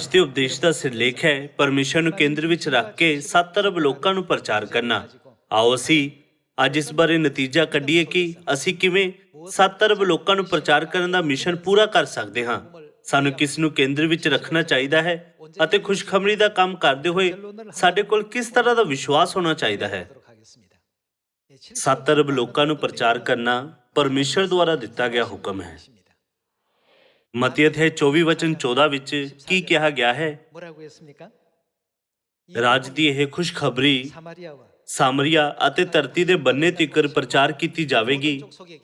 ਅੱਜ ਦੇ ਉਪਦੇਸ਼ ਦਾ ਸਿਰਲੇਖ ਹੈ ਪਰਮੇਸ਼ਰ ਨੂੰ ਕੇਂਦਰ ਵਿੱਚ ਰੱਖ ਕੇ 7 ਅਰਬ ਲੋਕਾਂ ਨੂੰ ਪ੍ਰਚਾਰ ਕਰਨਾ। ਆਓ ਅਸੀਂ ਅੱਜ ਇਸ ਬਾਰੇ ਨਤੀਜਾ ਕੱਢੀਏ ਕਿ ਅਸੀਂ ਕਿਵੇਂ 7 ਅਰਬ ਲੋਕਾਂ ਨੂੰ ਪ੍ਰਚਾਰ ਕਰਨ ਦਾ ਮਿਸ਼ਨ ਪੂਰਾ ਕਰ ਸਕਦੇ ਹਾਂ। ਸਾਨੂੰ ਕਿਸ ਨੂੰ ਕੇਂਦਰ ਵਿੱਚ ਰੱਖਣਾ ਚਾਹੀਦਾ ਹੈ ਅਤੇ ਖੁਸ਼ਖਬਰੀ ਦਾ ਕੰਮ ਕਰਦੇ ਹੋਏ ਸਾਡੇ ਕੋਲ ਕਿਸ ਤਰ੍ਹਾਂ ਦਾ ਵਿਸ਼ਵਾਸ ਹੋਣਾ ਚਾਹੀਦਾ ਹੈ। 7 ਅਰਬ ਲੋਕਾਂ ਨੂੰ ਪ੍ਰਚਾਰ ਕਰਨਾ ਪਰਮੇਸ਼ਰ ਦੁਆਰਾ ਦਿੱਤਾ ਗਿਆ ਹੁਕਮ ਹੈ। ਮਤੀ ਅਧਿਆਇ 24 ਵਚਨ 14 ਵਿੱਚ ਕੀ ਕਿਹਾ ਗਿਆ ਹੈ? ਰਾਜ ਦੀ ਇਹ ਖੁਸ਼ਖਬਰੀ ਸਾਮਰੀਆ ਅਤੇ ਧਰਤੀ ਦੇ ਬੰਨੇ ਤੀਕਰ ਪ੍ਰਚਾਰ ਕੀਤੀ ਜਾਵੇਗੀ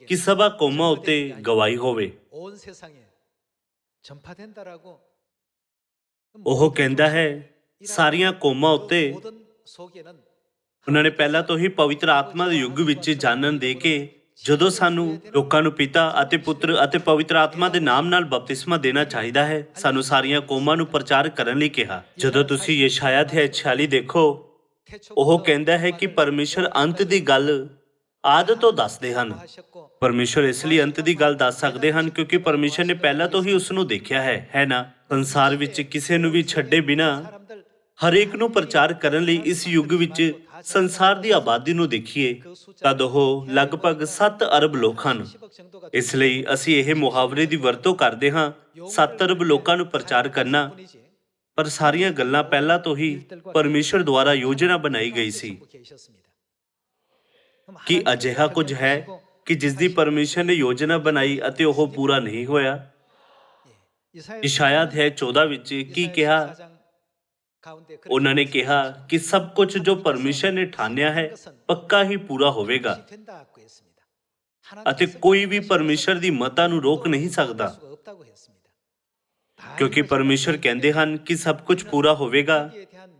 ਕਿ ਸਭਾ ਕੌਮਾਂ ਉੱਤੇ ਗਵਾਹੀ ਹੋਵੇ। ਉਹ ਕਹਿੰਦਾ ਹੈ ਸਾਰੀਆਂ ਕੌਮਾਂ ਉੱਤੇ। ਉਹਨਾਂ ਨੇ ਪਹਿਲਾਂ ਤੋਂ ਹੀ ਪਵਿੱਤਰ ਆਤਮਾ ਦੇ ਯੁੱਗ ਵਿੱਚ ਜਾਣਨ ਦੇ ਕੇ ਜਦੋਂ ਸਾਨੂੰ ਲੋਕਾਂ ਨੂੰ ਪਿਤਾ ਅਤੇ ਪੁੱਤਰ ਅਤੇ ਪਵਿੱਤਰ ਆਤਮਾ ਦੇ ਨਾਮ ਨਾਲ ਬਪਤਿਸਮਾ ਦੇਣਾ ਚਾਹੀਦਾ ਹੈ, ਸਾਨੂੰ ਸਾਰੀਆਂ ਕੌਮਾਂ ਨੂੰ ਪ੍ਰਚਾਰ ਕਰਨ ਲਈ ਕਿਹਾ। ਜਦੋਂ ਤੁਸੀਂ ਯਸ਼ਾਇਆ ਅਧਿਆਇ 46 ਦੇਖੋ, ਉਹ ਕਹਿੰਦਾ ਹੈ ਕਿ ਪਰਮੇਸ਼ਰ ਅੰਤ ਦੀ ਗੱਲ ਆਦਿ ਤੋਂ ਦੱਸਦੇ ਹਨ। ਪਰਮੇਸ਼ਰ ਇਸ ਲਈ ਅੰਤ ਦੀ ਗੱਲ ਦੱਸ ਸਕਦੇ ਹਨ ਕਿਉਂਕਿ ਪਰਮੇਸ਼ਰ ਨੇ ਪਹਿਲਾਂ ਤੋਂ ਹੀ ਉਸ ਨੂੰ ਦੇਖਿਆ ਹੈ ਨਾ। ਸੰਸਾਰ ਵਿੱਚ ਕਿਸੇ ਨੂੰ ਵੀ ਛੱਡੇ ਬਿਨਾਂ ਹਰੇਕ ਨੂੰ ਪ੍ਰਚਾਰ ਕਰਨ ਲਈ ਇਸ ਯੁੱਗ ਵਿੱਚ ਸੰਸਾਰ ਦੀ ਆਬਾਦੀ ਨੂੰ ਦੇਖੀਏ ਤਦ ਉਹ ਲਗਭਗ 7 ਅਰਬ ਲੋਕ ਹਨ। ਇਸ ਲਈ ਅਸੀਂ ਇਹ ਮੁਹਾਵਰੇ ਦੀ ਵਰਤੋਂ ਕਰਦੇ ਹਾਂ 7 ਅਰਬ ਲੋਕਾਂ ਨੂੰ ਪ੍ਰਚਾਰ ਕਰਨਾ, ਪਰ ਸਾਰੀਆਂ ਗੱਲਾਂ ਪਹਿਲਾਂ ਤੋਂ ਹੀ ਪਰਮੇਸ਼ਰ ਦੁਆਰਾ ਯੋਜਨਾ ਬਣਾਈ ਗਈ ਸੀ। ਕੀ ਅਜਿਹਾ ਕੁਝ ਹੈ ਕਿ ਜਿਸ ਦੀ ਪਰਮੇਸ਼ਰ ਨੇ ਯੋਜਨਾ ਬਣਾਈ ਅਤੇ ਉਹ ਪੂਰਾ ਨਹੀਂ ਹੋਇਆ? ਯਸ਼ਾਇਆ ਅਧਿਆਇ 14 ਵਿੱਚ ਕੀ ਕਿਹਾ? ਉਹਨਾਂ ਨੇ ਕਿਹਾ ਕਿ ਸਭ ਕੁਝ ਜੋ ਪਰਮੇਸ਼ਰ ਨੇ ਠਾਣਿਆ ਹੈ ਪੱਕਾ ਹੀ ਪੂਰਾ ਹੋਵੇਗਾ ਅਤੇ ਕੋਈ ਵੀ ਪਰਮੇਸ਼ਰ ਦੀ ਮਤਾਂ ਨੂੰ ਰੋਕ ਨਹੀਂ ਸਕਦਾ, ਕਿਉਂਕਿ ਪਰਮੇਸ਼ਰ ਕਹਿੰਦੇ ਹਨ ਕਿ ਸਭ ਕੁਝ ਪੂਰਾ ਹੋਵੇਗਾ।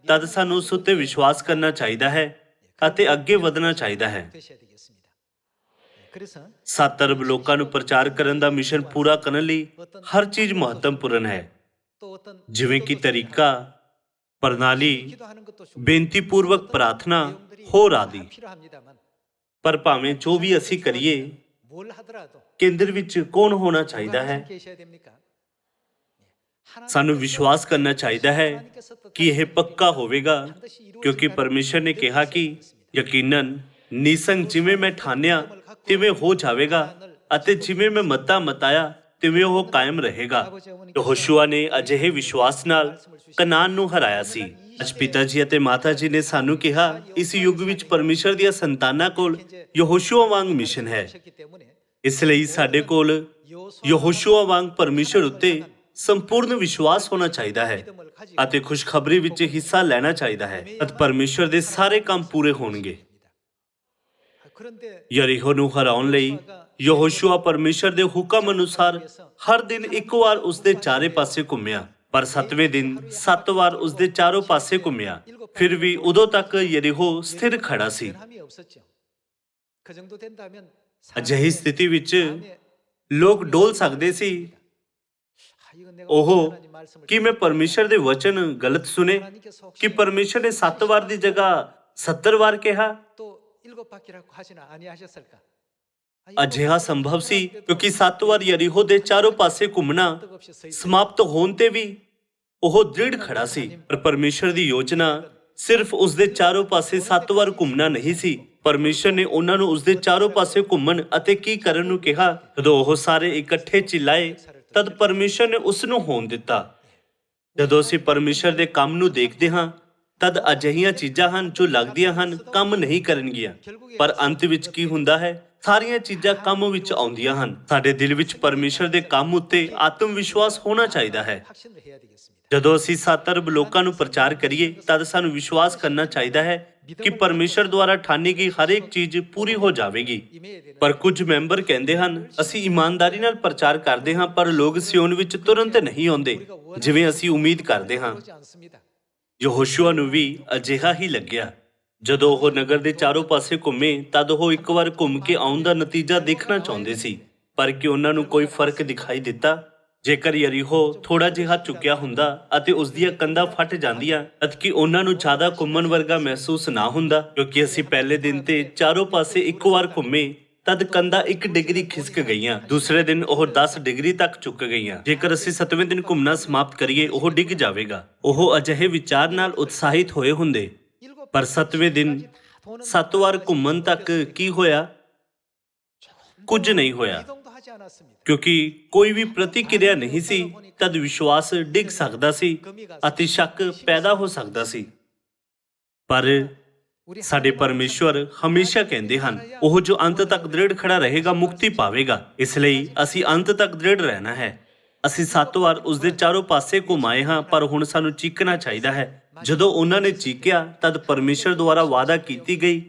ਤਦ ਸਾਨੂੰ ਉਸ ਉੱਤੇ ਵਿਸ਼ਵਾਸ ਕਰਨਾ ਚਾਹੀਦਾ ਹੈ ਅਤੇ ਅੱਗੇ ਵਧਣਾ ਚਾਹੀਦਾ ਹੈ। 7 ਅਰਬ ਲੋਕਾਂ ਨੂੰ ਪ੍ਰਚਾਰ ਕਰਨ ਦਾ ਮਿਸ਼ਨ ਪੂਰਾ ਕਰਨ ਲਈ ਹਰ ਚੀਜ਼ ਮਹੱਤਵਪੂਰਨ ਹੈ, ਜਿਵੇਂ ਕਿ ਤਰੀਕਾ, ਪ੍ਰਣਾਲੀ, ਬੇਨਤੀਪੂਰਵਕ ਪ੍ਰਾਰਥਨਾ, ਹੋਰ ਆਦਿ। ਪਰ ਭਾਵੇਂ ਜੋ ਵੀ ਅਸੀਂ ਕਰੀਏ, ਕੇਂਦਰ ਵਿੱਚ ਕੌਣ ਹੋਣਾ ਚਾਹੀਦਾ ਹੈ? ਸਾਨੂੰ ਵਿਸ਼ਵਾਸ ਕਰਨਾ ਚਾਹੀਦਾ ਹੈ ਕਿ ਇਹ ਪੱਕਾ ਹੋਵੇਗਾ, ਕਿਉਂਕਿ ਪਰਮੇਸ਼ਰ ਨੇ ਕਿਹਾ ਕਿ ਯਕੀਨਨ ਨਿਸੰਗ ਜਿਵੇਂ ਮੈਂ ਠਾਣਿਆ ਤਿਵੇਂ ਹੋ ਜਾਵੇਗਾ ਅਤੇ ਜਿਵੇਂ ਮੈਂ ਮਤਾ ਮਤਾਇਆ ਤਿਵੇਂ ਉਹ ਕਾਇਮ ਰਹੇਗਾ। ਯਹੋਸ਼ੂਆ ਨੇ ਅਜਿਹੇ ਵਿਸ਼ਵਾਸ ਨਾਲ ਕਨਾਨ ਨੂੰ ਹਰਾਇਆ ਸੀ। ਅੱਜ ਪਿਤਾ ਜੀ ਅਤੇ ਮਾਤਾ ਜੀ ਨੇ ਸਾਨੂੰ ਕਿਹਾ ਇਸ ਯੁੱਗ ਵਿੱਚ ਪਰਮੇਸ਼ਰ ਦੀਆਂ ਸੰਤਾਨਾਂ ਕੋਲ ਯਹੋਸ਼ੂਆ ਵਾਂਗ ਮਿਸ਼ਨ ਹੈ। ਇਸ ਲਈ ਸਾਡੇ ਕੋਲ ਯਹੋਸ਼ੂਆ ਵਾਂਗ ਪਰਮੇਸ਼ਰ ਉੱਤੇ ਸੰਪੂਰਨ ਵਿਸ਼ਵਾਸ ਹੋਣਾ ਚਾਹੀਦਾ ਹੈ ਅਤੇ ਖੁਸ਼ਖਬਰੀ ਵਿੱਚ ਹਿੱਸਾ ਲੈਣਾ ਚਾਹੀਦਾ ਹੈ ਅਤੇ ਪਰਮੇਸ਼ਰ ਦੇ ਸਾਰੇ ਕੰਮ ਪੂਰੇ ਹੋਣਗੇ। ਯਰੀਹੋ ਨੂੰ ਹਰਾਉਣ ਲਈ ਯਹੋਸ਼ੂਆ ਪਰਮੇਸ਼ਰ ਦੇ ਹੁਕਮ ਅਨੁਸਾਰ ਹਰ ਦਿਨ ਇੱਕ ਵਾਰ ਉਸਦੇ ਚਾਰੇ ਪਾਸੇ ਘੁੰਮਿਆ, ਪਰ 7ਵੇਂ ਦਿਨ 7 ਵਾਰ ਉਸਦੇ ਚਾਰੋਂ ਪਾਸੇ ਘੁੰਮਿਆ। ਫਿਰ ਵੀ ਉਦੋਂ ਤੱਕ ਯਰੀਹੋ ਸਥਿਰ ਖੜਾ ਸੀ। ਅਜਿਹੀ ਸਥਿਤੀ ਵਿੱਚ ਲੋਕ ਡੋਲ ਸਕਦੇ ਸੀ। ਉਹ ਕਿ ਮੈਂ ਪਰਮੇਸ਼ਰ ਦੇ ਵਚਨ ਗਲਤ ਸੁਣੇ ਕਿ ਪਰਮੇਸ਼ਰ ਨੇ 7 ਵਾਰ ਦੀ ਜਗ੍ਹਾ 70 ਵਾਰ ਕਿਹਾ? ਅਜਿਹਾ ਸੰਭਵ ਸੀ ਕਿਉਂਕਿ 7 ਵਾਰ ਯਰੀਹੋ ਦੇ ਚਾਰੋਂ ਪਾਸੇ ਘੁੰਮਣਾ ਸਮਾਪਤ ਹੋਣ ਤੇ ਵੀ ਉਹ ਦ੍ਰਿੜ ਖੜਾ ਸੀ। ਪਰ ਪਰਮੇਸ਼ਰ ਦੀ ਯੋਜਨਾ ਸਿਰਫ ਉਸਦੇ ਚਾਰੋਂ ਪਾਸੇ 7 ਵਾਰ ਘੁੰਮਣਾ ਨਹੀਂ ਸੀ। ਪਰਮੇਸ਼ਰ ਨੇ ਉਹਨਾਂ ਨੂੰ ਉਸਦੇ ਚਾਰੋਂ ਪਾਸੇ ਘੁੰਮਣ ਅਤੇ ਕੀ ਕਰਨ ਨੂੰ ਕਿਹਾ। ਜਦੋਂ ਉਹ ਸਾਰੇ ਇਕੱਠੇ ਚਿল্ਲਾਏ ਤਦ ਪਰਮੇਸ਼ਰ ਨੇ ਉਸ ਨੂੰ ਹੋਣ ਦਿੱਤਾ। ਜਦੋਂ ਅਸੀਂ ਪਰਮੇਸ਼ਰ ਦੇ ਕੰਮ ਨੂੰ ਦੇਖਦੇ ਹਾਂ ਤਦ ਅਜਿਹੀਆਂ ਚੀਜ਼ਾਂ ਹਨ ਜੋ ਲੱਗਦੀਆਂ ਹਨ ਕੰਮ ਨਹੀਂ ਕਰਨਗੀਆਂ, ਪਰ ਅੰਤ ਵਿੱਚ ਕੀ ਹੁੰਦਾ ਹੈ? ਸਾਰੀਆਂ ਚੀਜ਼ਾਂ ਕੰਮ ਵਿੱਚ ਆਉਂਦੀਆਂ ਹਨ। ਸਾਡੇ ਦਿਲ ਵਿੱਚ ਪਰਮੇਸ਼ਰ ਦੇ ਕੰਮ ਉੱਤੇ ਆਤਮ ਵਿਸ਼ਵਾਸ ਹੋਣਾ ਚਾਹੀਦਾ ਹੈ। ਜਦੋਂ ਅਸੀਂ 7 ਅਰਬ ਲੋਕਾਂ ਨੂੰ ਪ੍ਰਚਾਰ ਕਰੀਏ ਤਦ ਸਾਨੂੰ ਵਿਸ਼ਵਾਸ ਕਰਨਾ ਚਾਹੀਦਾ ਹੈ ਕਿ ਪਰਮੇਸ਼ਰ ਦੁਆਰਾ ਠਾਨੀ ਗਈ ਹਰੇਕ ਚੀਜ਼ ਪੂਰੀ ਹੋ ਜਾਵੇਗੀ। ਪਰ ਕੁਝ ਮੈਂਬਰ ਕਹਿੰਦੇ ਹਨ ਅਸੀਂ ਇਮਾਨਦਾਰੀ ਨਾਲ ਪ੍ਰਚਾਰ ਕਰਦੇ ਹਾਂ, ਪਰ ਲੋਕ ਸਿਓਨ ਵਿੱਚ ਤੁਰੰਤ ਨਹੀਂ ਆਉਂਦੇ ਜਿਵੇਂ ਅਸੀਂ ਉਮੀਦ ਕਰਦੇ ਹਾਂ। ਯਹੋਸ਼ੂਆ ਨੂੰ ਵੀ ਅਜਿਹਾ ਹੀ ਲੱਗਿਆ। ਜਦੋਂ ਉਹ ਨਗਰ ਦੇ ਚਾਰੋਂ ਪਾਸੇ ਘੁੰਮੇ ਤਦ ਉਹ ਇੱਕ ਵਾਰ ਘੁੰਮ ਕੇ ਆਉਣ ਦਾ ਨਤੀਜਾ ਦੇਖਣਾ ਚਾਹੁੰਦੇ ਸੀ, ਪਰ ਕਿ ਉਹਨਾਂ ਨੂੰ ਕੋਈ ਫਰਕ ਦਿਖਾਈ ਦਿੱਤਾ? ਜੇਕਰ ਯਰੀਹੋ ਥੋੜਾ ਜਿਹਾ ਝੁਕਿਆ ਹੁੰਦਾ ਅਤੇ ਉਸ ਦੀਆਂ ਕੰਧਾਂ ਫਟ ਜਾਂਦੀਆਂ ਅਤੇ ਕਿ ਉਹਨਾਂ ਨੂੰ ਜ਼ਿਆਦਾ ਘੁੰਮਣ ਵਰਗਾ ਮਹਿਸੂਸ ਨਾ ਹੁੰਦਾ, ਕਿਉਂਕਿ ਅਸੀਂ ਪਹਿਲੇ ਦਿਨ ਤੇ ਚਾਰੋਂ ਪਾਸੇ ਇੱਕ ਵਾਰ ਘੁੰਮੇ ਤਦ ਕੰਧਾਂ 1 ਡਿਗਰੀ ਖਿਸਕ ਗਈਆਂ। ਦੂਸਰੇ ਦਿਨ ਉਹ 10 ਡਿਗਰੀ ਤੱਕ ਝੁਕ ਗਈਆਂ। ਜੇਕਰ ਅਸੀਂ 7ਵੇਂ ਦਿਨ ਘੁੰਮਣਾ ਸਮਾਪਤ ਕਰੀਏ, ਉਹ ਡਿੱਗ ਜਾਵੇਗਾ। ਉਹ ਅਜਿਹੇ ਵਿਚਾਰ ਨਾਲ ਉਤਸ਼ਾਹਿਤ ਹੋਏ ਹੁੰਦੇ। ਪਰ 7ਵੇਂ ਦਿਨ 7 ਵਾਰ ਘੁੰਮਣ ਤੱਕ ਕੀ ਹੋਇਆ? ਕੁਝ ਨਹੀਂ ਹੋਇਆ, ਕਿਉਂਕਿ ਕੋਈ ਵੀ ਪ੍ਰਤੀਕਿਰਿਆ ਨਹੀਂ ਸੀ। ਤਦ ਵਿਸ਼ਵਾਸ ਡਿੱਗ ਸਕਦਾ ਸੀ ਅਤੇ ਸ਼ੱਕ ਪੈਦਾ ਹੋ ਸਕਦਾ ਸੀ। ਪਰ ਸਾਡੇ ਪਰਮੇਸ਼ਵਰ ਹਮੇਸ਼ਾ ਕਹਿੰਦੇ ਹਨ, ਉਹ ਜੋ ਅੰਤ ਤੱਕ ਦ੍ਰਿੜ ਖੜਾ ਰਹੇਗਾ ਮੁਕਤੀ ਪਾਵੇਗਾ। ਇਸ ਲਈ ਅਸੀਂ ਅੰਤ ਤੱਕ ਦ੍ਰਿੜ ਰਹਿਣਾ ਹੈ। ਅਸੀਂ 7 ਵਾਰ ਉਸ ਦੇ ਚਾਰੋਂ ਪਾਸੇ ਘੁਮਾਏ ਹਾਂ, ਪਰ ਹੁਣ ਸਾਨੂੰ ਚੀਕਣਾ ਚਾਹੀਦਾ ਹੈ। ਜਦੋਂ ਉਹਨਾਂ ਨੇ ਚੀਕਿਆ, ਤਦ ਪਰਮੇਸ਼ਰ ਦੁਆਰਾ ਵਾਅਦਾ ਕੀਤੀ ਗਈ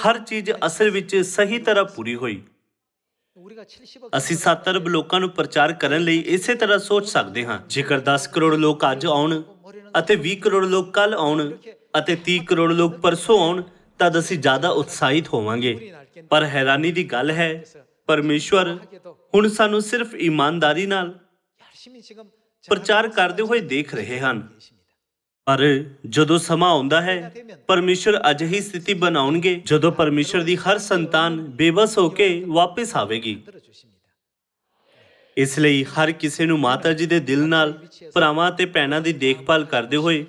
ਹਰ ਚੀਜ਼ ਅਸਲ ਵਿੱਚ ਸਹੀ ਤਰ੍ਹਾਂ ਪੂਰੀ ਹੋਈ। ਅਸੀਂ 7 ਅਰਬ ਲੋਕਾਂ ਨੂੰ ਪ੍ਰਚਾਰ ਕਰਨ ਲਈ ਇਸੇ ਤਰ੍ਹਾਂ ਸੋਚ ਸਕਦੇ ਹਾਂ। ਜੇਕਰ 10 ਕਰੋੜ ਲੋਕ ਅੱਜ ਆਉਣ ਅਤੇ 20 ਕਰੋੜ ਲੋਕ ਕੱਲ ਆਉਣ ਅਤੇ 30 ਕਰੋੜ ਲੋਕ ਪਰਸੋਂ ਆਉਣ, ਤਦ ਅਸੀਂ ਜ਼ਿਆਦਾ ਉਤਸ਼ਾਹਿਤ ਹੋਵਾਂਗੇ। ਪਰ ਹੈਰਾਨੀ ਦੀ ਗੱਲ ਹੈ, ਪਰਮੇਸ਼ਵਰ ਹੁਣ ਸਾਨੂੰ ਸਿਰਫ ਇਮਾਨਦਾਰੀ ਨਾਲ ਪ੍ਰਚਾਰ ਕਰਦੇ ਹੋਏ ਦੇਖ ਰਹੇ ਹਨ। ਪਰ ਜਦੋਂ ਸਮਾਂ ਆਉਂਦਾ ਹੈ, ਪਰਮੇਸ਼ਰ ਅਜਿਹੀ ਸਥਿਤੀ ਬਣਾਉਣਗੇ ਜਦੋਂ ਪਰਮੇਸ਼ਰ ਦੀ ਹਰ ਸੰਤਾਨ ਬੇਬਸ ਹੋ ਕੇ ਵਾਪਸ ਆਵੇਗੀ। ਇਸ ਲਈ ਹਰ ਕਿਸੇ ਨੂੰ ਮਾਤਾ ਜੀ ਦੇ ਦਿਲ ਨਾਲ ਭਰਾਵਾਂ ਤੇ ਭੈਣਾਂ ਦੀ ਦੇਖਭਾਲ ਕਰਦੇ ਹੋਏ,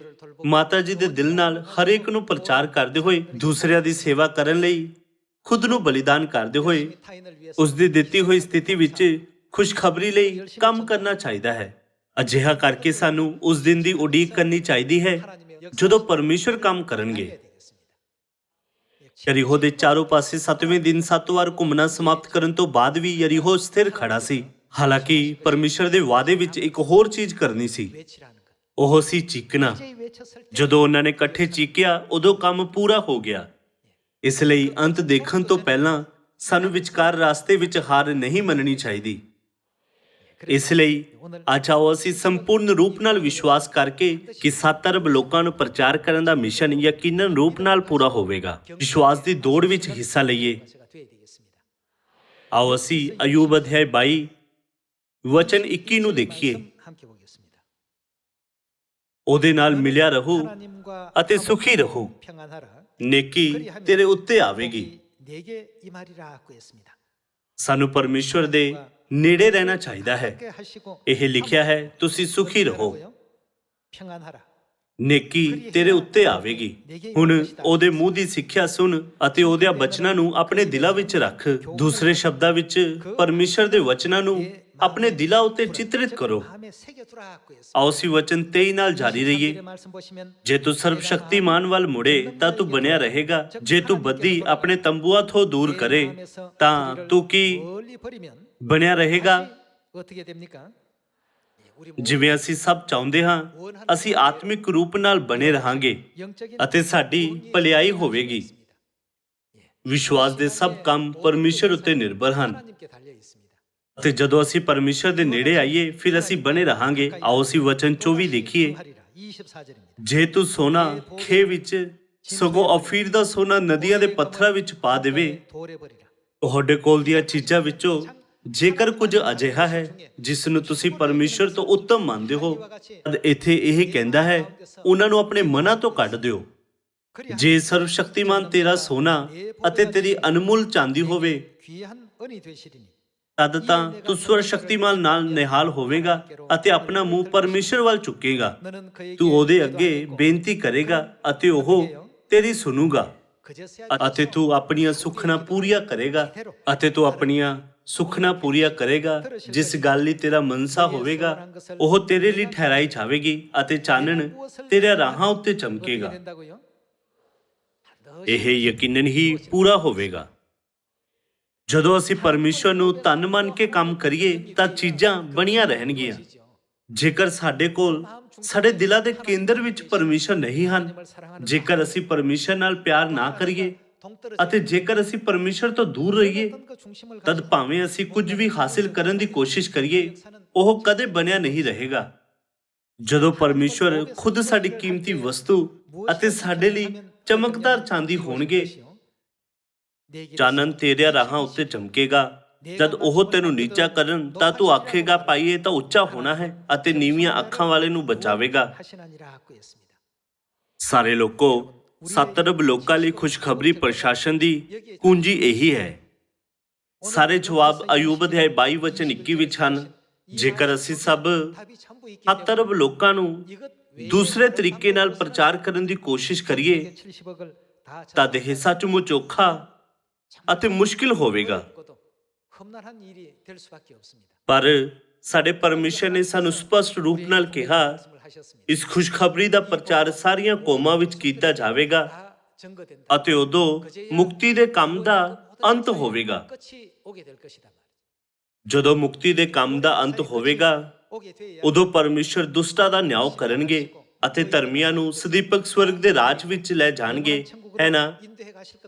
ਮਾਤਾ ਜੀ ਦੇ ਦਿਲ ਨਾਲ ਹਰੇਕ ਨੂੰ ਪ੍ਰਚਾਰ ਕਰਦੇ ਹੋਏ, ਦੂਸਰਿਆਂ ਦੀ ਸੇਵਾ ਕਰਨ ਲਈ ਖੁਦ ਨੂੰ ਬਲੀਦਾਨ ਕਰਦੇ ਹੋਏ, ਉਸ ਦੀ ਦਿੱਤੀ ਹੋਈ ਸਥਿਤੀ ਵਿੱਚ ਖੁਸ਼ਖਬਰੀ ਲਈ ਕੰਮ ਕਰਨਾ ਚਾਹੀਦਾ ਹੈ। ਅਜਿਹਾ ਕਰਕੇ ਸਾਨੂੰ ਉਸ ਦਿਨ ਦੀ ਉਡੀਕ ਕਰਨੀ ਚਾਹੀਦੀ ਹੈ ਜਦੋਂ ਪਰਮੇਸ਼ਰ ਕੰਮ ਕਰਨਗੇ। ਯਰੀਹੋ ਦੇ ਚਾਰੋਂ ਪਾਸੇ 7ਵੇਂ ਦਿਨ 7 ਵਾਰ ਘੁੰਮਣਾ ਸਮਾਪਤ ਕਰਨ ਤੋਂ ਬਾਅਦ ਵੀ ਯਰੀਹੋ ਸਥਿਰ ਖੜਾ ਸੀ। ਹਾਲਾਂਕਿ ਪਰਮੇਸ਼ਰ ਦੇ ਵਾਅਦੇ ਵਿੱਚ ਇੱਕ ਹੋਰ ਚੀਜ਼ ਕਰਨੀ ਸੀ, ਉਹ ਸੀ ਚੀਕਣਾ। ਜਦੋਂ ਉਹਨਾਂ ਨੇ ਇਕੱਠੇ ਚੀਕਿਆ, ਉਦੋਂ ਕੰਮ ਪੂਰਾ ਹੋ ਗਿਆ। ਇਸ ਲਈ ਅੰਤ ਦੇਖਣ ਤੋਂ ਪਹਿਲਾਂ ਸਾਨੂੰ ਵਿਚਕਾਰ ਰਾਸਤੇ ਵਿੱਚ ਹਾਰ ਨਹੀਂ ਮੰਨਣੀ ਚਾਹੀਦੀ। ਇਸ ਲਈ ਅੱਜ ਆਓ ਅਸੀਂ ਸੰਪੂਰਨ ਰੂਪ ਨਾਲ ਵਿਸ਼ਵਾਸ ਕਰਕੇ ਕਿ 7 ਅਰਬ ਲੋਕਾਂ ਨੂੰ ਪ੍ਰਚਾਰ ਕਰਨ ਦਾ ਮਿਸ਼ਨ ਯਕੀਨਨ ਰੂਪ ਨਾਲ ਪੂਰਾ ਹੋਵੇਗਾ। ਵਿਸ਼ਵਾਸ ਦੀ ਦੌੜ ਵਿੱਚ ਹਿੱਸਾ ਲਈਏ। ਆਓ ਅਸੀਂ ਅਯੂਬ ਅਧਿਆਇ 22 ਵਚਨ 21 ਨੂੰ ਦੇਖੀਏ। ਉਹਦੇ ਨਾਲ ਮਿਲਿਆ ਰਹੋ ਅਤੇ ਸੁਖੀ ਰਹੋ, ਨੇਕੀ ਤੇਰੇ ਉੱਤੇ ਆਵੇਗੀ। ਸਾਨੂੰ ਪਰਮੇਸ਼ਵਰ ਦੇ ਨੇੜੇ ਰਹਿਣਾ ਚਾਹੀਦਾ ਹੈ। ਇਹ ਲਿਖਿਆ ਹੈ, ਤੁਸੀਂ ਸੁਖੀ ਰਹੋ, ਨੇਕੀ ਤੇਰੇ ਉੱਤੇ ਆਵੇਗੀ। ਹੁਣ ਉਹਦੇ ਮੂੰਹ ਦੀ ਸਿੱਖਿਆ ਸੁਣ ਅਤੇ ਉਹਦੇ ਬਚਨਾਂ ਨੂੰ ਆਪਣੇ ਦਿਲਾਂ ਵਿੱਚ ਰੱਖ। ਦੂਸਰੇ ਸ਼ਬਦਾਂ ਵਿੱਚ ਪਰਮੇਸ਼ਰ ਦੇ ਵਚਨਾਂ ਨੂੰ ਆਪਣੇ ਦਿਲਾਂ ਉੱਤੇ ਚਿਤਰਿਤ ਕਰੋ। ਆਓ ਅਸੀਂ ਵਚਨ 23 ਨਾਲ ਜਾਰੀ ਰਹੀਏ। ਜੇ ਤੂੰ ਸਰਬ ਸ਼ਕਤੀਮਾਨ ਵੱਲ ਮੁੜੇ ਤਾਂ ਤੂੰ ਬਣਿਆ ਰਹੇਗਾ। ਜੇ ਤੂੰ ਬਦੀ ਆਪਣੇ ਤੰਬੂਆਂ ਤੋਂ ਦੂਰ ਕਰੇ ਤਾਂ ਤੂੰ ਕੀ ਬਣਿਆ ਰਹੇਗਾ? ਜਿਵੇਂ ਅਸੀਂ ਸਭ ਚਾਹੁੰਦੇ ਹਾਂ, ਅਸੀਂ ਆਤਮਿਕ ਰੂਪ ਨਾਲ ਬਣੇ ਰਹਾਂਗੇ ਅਤੇ ਸਾਡੀ ਭਲਾਈ ਹੋਵੇਗੀ। ਵਿਸ਼ਵਾਸ ਦੇ ਸਭ ਕੰਮ ਪਰਮੇਸ਼ਰ ਉੱਤੇ ਨਿਰਭਰ ਹਨ ਅਤੇ ਜਦੋਂ ਅਸੀਂ ਪਰਮੇਸ਼ਰ ਦੇ ਨੇੜੇ ਆਈਏ, ਫਿਰ ਅਸੀਂ ਬਣੇ ਰਹਾਂਗੇ। ਆਓ ਅਸੀਂ ਵਚਨ 24 ਦੇਖੀਏ। ਜੇ ਤੂੰ ਸੋਨਾ ਖੇ ਵਿੱਚ, ਸਗੋਂ ਅਫੀਰ ਦਾ ਸੋਨਾ ਨਦੀਆਂ ਦੇ ਪੱਥਰਾਂ ਵਿੱਚ ਪਾ ਦੇਵੇ, ਤੁਹਾਡੇ ਕੋਲ ਦੀਆਂ ਚੀਜ਼ਾਂ ਵਿੱਚੋਂ ਜੇਕਰ ਕੁਝ ਅਜਿਹਾ ਹੈ ਜਿਸ ਨੂੰ ਤੁਸੀਂ ਪਰਮੇਸ਼ਰ ਤੋਂ ਉੱਤਮ ਮੰਨਦੇ ਹੋ, ਤਦ ਇੱਥੇ ਇਹ ਕਹਿੰਦਾ ਹੈ, ਉਹਨਾਂ ਨੂੰ ਆਪਣੇ ਮਨਾਂ ਤੋਂ ਕੱਢ ਦਿਓ। ਜੇ ਸਰਵ ਸ਼ਕਤੀਮਾਨ ਤੇਰਾ ਸੋਨਾ ਅਤੇ ਤੇਰੀ ਅਨਮੋਲ ਚਾਂਦੀ ਹੋਵੇ, ਤਦ ਤਾਂ ਤੂੰ ਸਰਵ ਸ਼ਕਤੀਮਾਨ ਨਾਲ ਨਿਹਾਲ ਹੋਵੇਗਾ ਅਤੇ ਆਪਣਾ ਮੂੰਹ ਪਰਮੇਸ਼ਰ ਵੱਲ ਚੁੱਕੇਗਾ। ਤੂੰ ਉਹਦੇ ਅੱਗੇ ਬੇਨਤੀ ਕਰੇਗਾ ਅਤੇ ਉਹ ਤੇਰੀ ਸੁਣੂਗਾ ਅਤੇ ਤੂੰ ਆਪਣੀਆਂ ਸੁੱਖਣਾ ਪੂਰੀਆਂ ਕਰੇਗਾ ਜਿਸ ਗੱਲ ਲਈ ਤੇਰਾ ਮਨਸਾ ਹੋਵੇਗਾ, ਉਹ ਤੇਰੇ ਲਈ ਠਹਿਰਾਈ ਜਾਵੇਗੀ ਅਤੇ ਚਾਨਣ ਤੇਰੇ ਰਾਹਾਂ ਉੱਤੇ ਚਮਕੇਗਾ। ਇਹ ਯਕੀਨਨ ਹੀ ਪੂਰਾ ਹੋਵੇਗਾ। ਜਦੋਂ ਅਸੀਂ ਪਰਮੇਸ਼ਰ ਨੂੰ ਤਨ ਮੰਨ ਕੇ ਕੰਮ ਕਰੀਏ ਤਾਂ ਚੀਜ਼ਾਂ ਬਣੀਆਂ ਰਹਿਣਗੀਆਂ। ਜੇਕਰ ਸਾਡੇ ਕੋਲ ਸਾਡੇ ਦਿਲਾਂ ਦੇ ਕੇਂਦਰ ਵਿੱਚ ਪਰਮੇਸ਼ਰ ਨਹੀਂ ਹਨ, ਜੇਕਰ ਅਸੀਂ ਪਰਮੇਸ਼ਰ ਨਾਲ ਪਿਆਰ ਨਾ ਕਰੀਏ ਅਤੇ ਜੇਕਰ ਅਸੀਂ ਪਰਮੇਸ਼ਰ ਤੋਂ ਦੂਰ ਰਹੀਏ, ਤਦ ਭਾਵੇਂ ਅਸੀਂ ਕੁਝ ਵੀ ਹਾਸਿਲ ਕਰਨ ਦੀ ਕੋਸ਼ਿਸ਼ ਕਰੀਏ, ਉਹ ਕਦੇ ਬਣਿਆ ਨਹੀਂ ਰਹੇਗਾ। ਜਦੋਂ ਪਰਮੇਸ਼ਰ ਖੁਦ ਸਾਡੀ ਕੀਮਤੀ ਵਸਤੂ ਅਤੇ ਸਾਡੇ ਲਈ ਚਮਕਦਾਰ ਚਾਂਦੀ ਹੋਣਗੇ, ਚਾਨਣ ਤੇਰੇ ਰਾਹਾਂ ਉੱਤੇ ਚਮਕੇਗਾ। ਜਦ ਉਹ ਤੈਨੂੰ ਨੀਚਾ ਕਰਨ ਤਾਂ ਤੂੰ ਆਖੇਗਾ, ਪਾਈਏ ਤਾਂ ਉੱਚਾ ਹੋਣਾ ਹੈ ਅਤੇ ਨੀਵੀਆਂ ਅੱਖਾਂ ਵਾਲੇ ਨੂੰ ਬਚਾਵੇਗਾ। ਸਾਰੇ ਲੋਕੋ, 7 ਅਰਬ ਲੋਕਾਂ ਲਈ ਖੁਸ਼ਖਬਰੀ ਪ੍ਰਸ਼ਾਸਨ ਦੀ ਕੁੰਜੀ ਇਹੀ ਹੈ। ਸਾਰੇ ਜਵਾਬ ਅਯੂਬ ਅਧਿਆਇ 22 ਵਚਨ 21 ਵਿੱਚ ਹਨ। ਜੇਕਰ ਅਸੀਂ ਸਭ 70 ਅਰਬ ਲੋਕਾਂ ਨੂੰ ਦੂਸਰੇ ਤਰੀਕੇ ਨਾਲ ਪ੍ਰਚਾਰ ਕਰਨ ਦੀ ਕੋਸ਼ਿਸ਼ ਕਰੀਏ ਤਾਂ ਇਹ ਸੱਚਮੁੱਚ ਔਖਾ ਅਤੇ ਮੁਸ਼ਕਿਲ ਹੋਵੇਗਾ। ਪਰ ਸਾਡੇ ਪਰਮੇਸ਼ਰ ਨੇ ਸਾਨੂੰ ਸਪਸ਼ਟ ਰੂਪ ਨਾਲ ਕਿਹਾ, ਇਸ ਖੁਸ਼ਖਬਰੀ ਦਾ ਪ੍ਰਚਾਰ ਸਾਰੀਆਂ ਕੌਮਾਂ ਵਿੱਚ ਕੀਤਾ ਜਾਵੇਗਾ ਅਤੇ ਉਦੋਂ ਮੁਕਤੀ ਦੇ ਕੰਮ ਦਾ ਅੰਤ ਹੋਵੇਗਾ। ਜਦੋਂ ਮੁਕਤੀ ਦੇ ਕੰਮ ਦਾ ਅੰਤ ਹੋਵੇਗਾ, ਉਦੋਂ ਪਰਮੇਸ਼ਰ ਦੁਸ਼ਟਾਂ ਦਾ ਨਿਆਂ ਕਰਨਗੇ ਅਤੇ ਧਰਮੀਆਂ ਨੂੰ ਸਦੀਪਕ ਸਵਰਗ ਦੇ ਰਾਜ ਵਿੱਚ ਲੈ ਜਾਣਗੇ, ਹੈ ਨਾ?